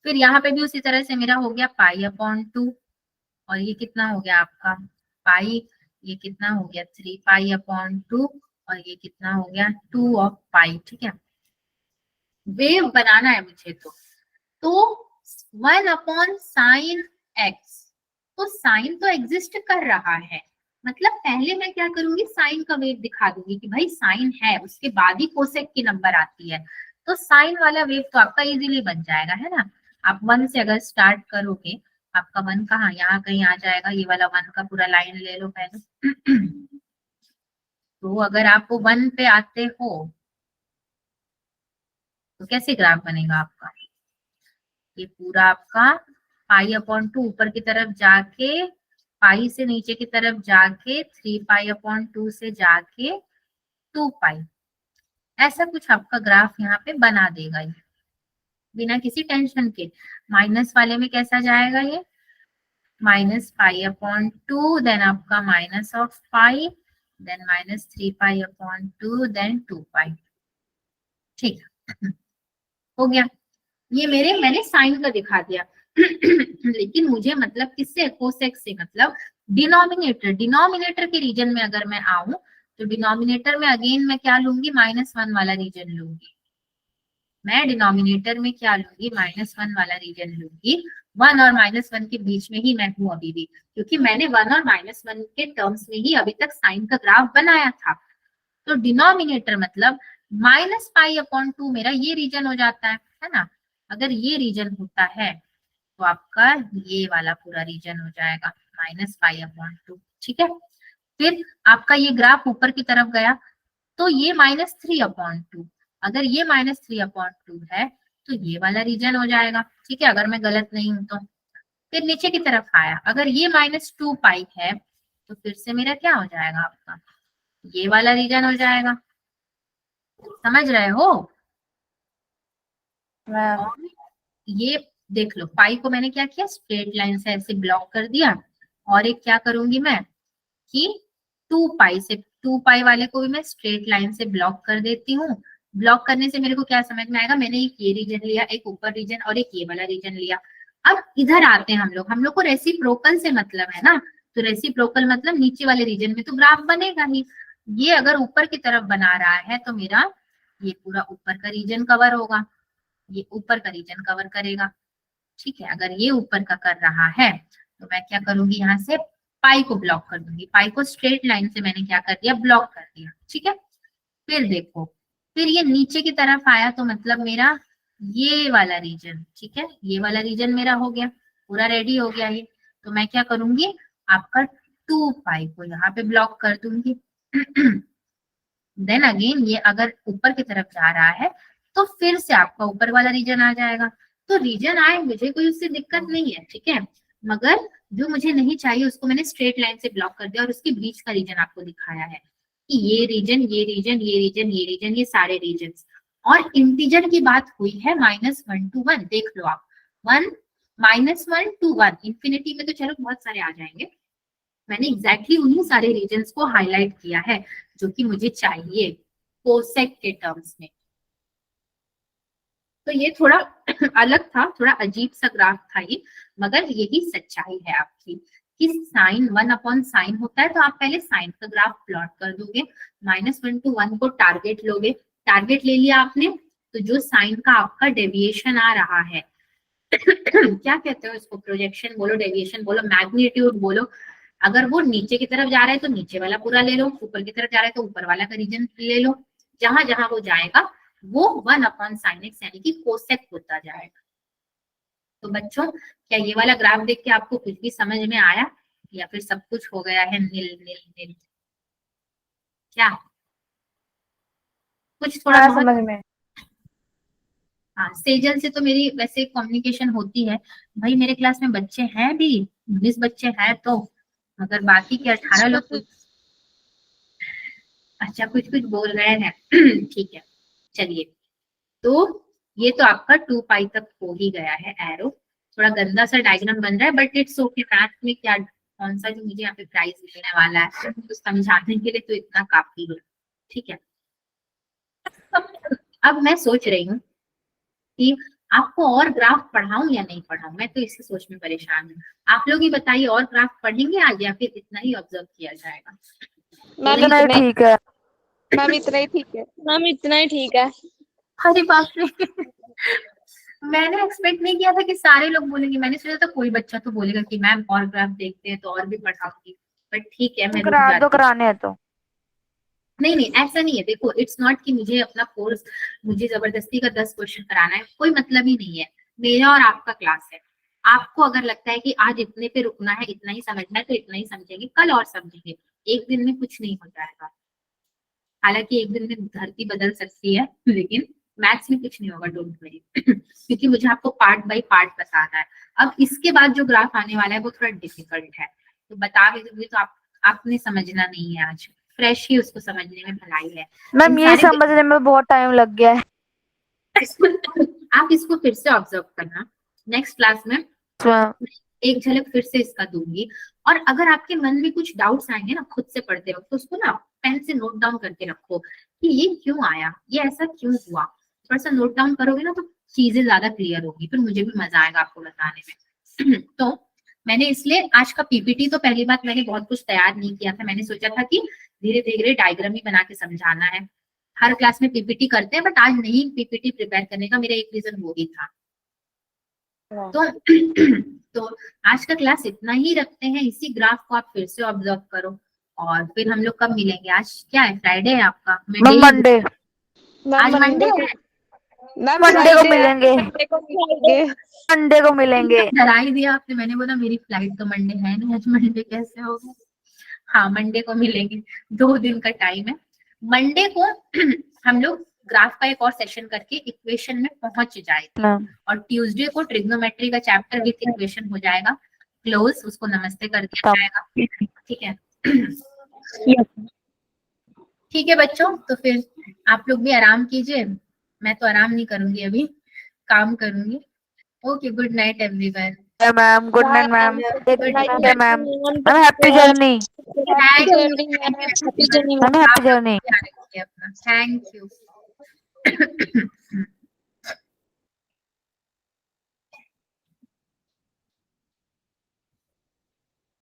फिर यहाँ पे भी उसी तरह से मेरा हो गया π/2। और ये कितना हो गया आपका? पाई। ये कितना हो गया? 3π/2। और ये कितना हो गया? 2 ठीक है। वेव बनाना है मुझे तो 1/sin x। तो साइन तो एग्जिस्ट कर रहा है। मतलब पहले मैं क्या करूंगी? साइन का वेव दिखा दूंगी कि भाई साइन है, उसके बाद ही कोसेक की नंबर आती है। तो साइन वाला वेव तो आपका इजीली बन जाएगा, है ना। आप 1 से अगर स्टार्ट करोगे, आपका 1 कहाँ? यहाँ कहीं आ जाएगा। ये वाला 1 का पूरा लाइन ले लो पहले। तो अगर आप 1 पे आते हो तो कैसे ग्राफ बनेगा आपका? ये पूरा आपका π/2 ऊपर की तरफ जाके, पाई से नीचे की तरफ जाके 3π/2 से जाके 2π। ऐसा कुछ आपका ग्राफ यहाँ पे बना देगा ये, बिना किसी टेंशन के। माइनस वाले में कैसा जाएगा ये? -π/2, देन आपका minus of pi, then -3π/2, then 2π। ठीक हो गया। ये मैंने साइन का दिखा दिया। लेकिन मुझे मतलब किससे? कोसेक से। मतलब डिनोमिनेटर के रीजन में अगर मैं आऊं तो डिनोमिनेटर में अगेन मैं क्या लूंगी? -1 वाला रीजन लूंगी। मैं डिनोमिनेटर में क्या लूंगी? -1 वाला रीजन लूंगी। 1 और -1 के बीच में ही मैं हूं अभी भी, क्योंकि मैंने 1 और -1 के टर्म्स में ही अभी तक साइन का ग्राफ बनाया था। तो डिनोमिनेटर मतलब -π/2 मेरा ये रीजन हो जाता है ना। अगर ये रीजन होता है तो आपका ये वाला पूरा रीजन हो जाएगा -5/2। ठीक है, फिर आपका ये ग्राफ ऊपर की तरफ गया तो ये -3/2। अगर ये -3/2 है तो ये वाला रीजन हो जाएगा। ठीक है, अगर मैं गलत नहीं हूं तो। फिर नीचे की तरफ आया, अगर ये -2π है तो फिर से मेरा क्या हो जाएगा, आपका ये वाला रीजन हो जाएगा। समझ रहे हो? मैम और ये देख लो, पाई को मैंने क्या किया, स्ट्रेट लाइन से ऐसे ब्लॉक कर दिया। और एक क्या करूंगी मैं कि 2π वाले को भी मैं स्ट्रेट लाइन से ब्लॉक कर देती हूँ। ब्लॉक करने से मेरे को क्या समझ में आएगा, मैंने एक ये रीजन लिया, एक ऊपर रीजन और एक ये वाला रीजन लिया। अब इधर आते हैं हम लोग को रेसिप्रोकल से मतलब है ना, तो रेसिप्रोकल मतलब नीचे वाले रीजन में तो ग्राफ बनेगा ही। ये अगर ऊपर की तरफ बना रहा है तो मेरा ये पूरा ऊपर का रीजन कवर होगा, ये ऊपर का रीजन कवर करेगा। ठीक है, अगर ये ऊपर का कर रहा है तो मैं क्या करूंगी, यहाँ से पाई को ब्लॉक कर दूंगी। पाई को स्ट्रेट लाइन से मैंने क्या कर दिया, ब्लॉक कर दिया। ठीक है, फिर देखो, फिर ये नीचे की तरफ आया तो मतलब मेरा ये वाला रीजन, ठीक है, ये वाला रीजन मेरा हो गया, पूरा रेडी हो गया ये। तो मैं क्या करूंगी, आपका 2π को यहाँ पे ब्लॉक कर दूंगी। देन अगेन ये अगर ऊपर की तरफ जा रहा है तो फिर से आपका ऊपर वाला रीजन आ जाएगा। तो रीजन आए, मुझे कोई उससे दिक्कत नहीं है। ठीक है, मगर जो मुझे नहीं चाहिए उसको मैंने स्ट्रेट लाइन से ब्लॉक कर दिया और उसके बीच का रीजन आपको दिखाया है कि ये रीजन, ये रीजन, ये रीजन, ये रीजन, ये सारे रीजन। और इंटीजर की बात हुई है -1 to 1, देख लो आप, -1 to 1, इंफिनिटी में तो चलो बहुत सारे आ जाएंगे। मैंने एग्जैक्टली उन्हीं सारे रीजन्स को हाईलाइट किया है जो कि मुझे चाहिए कोसेक के टर्म्स में। तो ये थोड़ा अलग था, थोड़ा अजीब सा ग्राफ था ये, मगर यही सच्चाई है आपकी कि साइन 1/sin होता है तो आप पहले साइन का ग्राफ प्लॉट कर दोगे, -1 to 1 को टारगेट लोगे, टारगेट ले लिया आपने, तो जो साइन का आपका डेविएशन आ रहा है क्या कहते हो इसको, प्रोजेक्शन बोलो, डेविएशन बोलो, मैग्नीट्यूड बोलो। अगर वो नीचे की तरफ जा रहा है तो नीचे वाला पूरा ले लो, ऊपर की तरफ जा रहा है तो ऊपर वाला का रीजन ले लो। जहां जहां वो जाएगा वो 1/sin x यानी कि कोसेक होता जाएगा। तो बच्चों, क्या ये वाला ग्राफ देख के आपको कुछ भी समझ में आया या फिर सब कुछ हो गया है नील नील नील? क्या कुछ थोड़ा हाँ, बहुत? समझ में। हाँ, सेजल से तो मेरी वैसे कम्युनिकेशन होती है। भाई मेरे क्लास में बच्चे हैं भी, 19 बच्चे हैं तो, मगर बाकी के 18 लोग कुछ अच्छा कुछ कुछ बोल रहे हैं। ठीक है, चलिए। तो ये तो आपका 2π तक हो ही गया है एरो। थोड़ा गंदा सा डायग्राम बन रहा है बट इट्स ओके, मैथ में क्या, कौन सा जो मुझे यहाँ पे प्राइज मिलने वाला है तो समझाने के लिए तो इतना काफी है। ठीक है, अब मैं सोच रही हूँ कि आपको और ग्राफ पढ़ाऊं या नहीं पढ़ाऊं, मैं तो इसी सोच में परेशान हूँ। आप लोग ही बताइए, और ग्राफ पढ़ेंगे आज या फिर इतना ही ऑब्जर्व किया जाएगा? मैम इतना ही इतना ठीक है। मैम इतना ही ठीक है। मैम इतना ही ठीक है। अरे बाप रे, मैंने एक्सपेक्ट नहीं किया था कि सारे लोग बोलेंगे। मैंने सोचा था कोई बच्चा तो बोलेगा कि मैम और ग्राफ देखते हैं तो और भी पढ़ाऊंगी, बट ठीक है मैं रुक करा दो, जाती हूँ। कराने हैं तो। नहीं नहीं, ऐसा नहीं है। देखो, इट्स नॉट कि मुझे अपना कोर्स, मुझे जबरदस्ती का 10 क्वेश्चन कराना है, कोई मतलब ही नहीं है। मेरा और आपका क्लास है। आपको अगर लगता है कि आज इतने पे रुकना है, इतना ही समझना है तो इतना ही समझेंगे, कल और समझेंगे। एक दिन में कुछ नहीं हो जाएगा। हालांकि एक दिन में धरती बदल सकती है लेकिन मैथ्स में कुछ नहीं होगा, डोंट वरी। क्योंकि मुझे आपको पार्ट बाय पार्ट बताना है। अब इसके बाद जो ग्राफ आने वाला है वो थोड़ा डिफिकल्ट है, तो बता भी दूंगी तो आपने समझना नहीं है, आज फ्रेश ही उसको समझने में भलाई है। मैम ये समझने में बहुत टाइम लग गया है। आप इसको फिर से ऑब्जर्व करना, नेक्स्ट क्लास में एक झलक फिर से इसका दूंगी। और अगर आपके मन में कुछ डाउट्स आएंगे ना खुद से पढ़ते वक्त, तो उसको ना पेन से नोट डाउन करके रखो कि ये क्यों आया, ये ऐसा क्यों हुआ। थोड़ा सा नोट डाउन करोगे ना तो चीजें ज्यादा क्लियर होगी, फिर मुझे भी मजा आएगा आपको बताने में। तो मैंने इसलिए आज का पीपीटी, तो पहली बात मैंने बहुत कुछ तैयार नहीं किया था। मैंने सोचा था कि धीरे धीरे डायग्राम ही बना के समझाना है। हर क्लास में पीपीटी करते हैं बट आज नहीं पीपीटी प्रिपेयर करने का मेरा एक रीजन वो भी था। तो आज का क्लास इतना ही रखते हैं। इसी ग्राफ को आप फिर से ऑब्जर्व करो और फिर हम लोग कब मिलेंगे? आज क्या है, फ्राइडे है आपका? मंडे। आज मंडे है। मैम मंडे को Friday है, मिलेंगे। Monday को मिलेंगे। मंडे को मिलेंगे। डरा ही दिया आपने, मैंने बोला मेरी फ्लाइट तो मंडे है नहीं, आज मंडे कैसे होगा। हाँ मंडे को मिलेंगे, 2 दिन का टाइम है। मंडे को हम लोग ग्राफ का एक और सेशन करके इक्वेशन में पहुंच जाएंगे, मैम और ट्यूसडे को ट्रिग्नोमेट्री का चैप्टर विथ इक्वेशन हो जाएगा क्लोज, उसको नमस्ते कर दिया तब जाएगा। ठीक है ठीक है बच्चों, तो फिर आप लोग भी आराम कीजिए, मैं तो आराम नहीं करूंगी अभी, काम करूंगी। Okay, good night everyone. Ma'am good night ma'am. Good night, ma'am ma'am ma'am. Happy journey. Happy journey, ma'am. Happy journey, ma'am happy journey. अपना थैंक यू।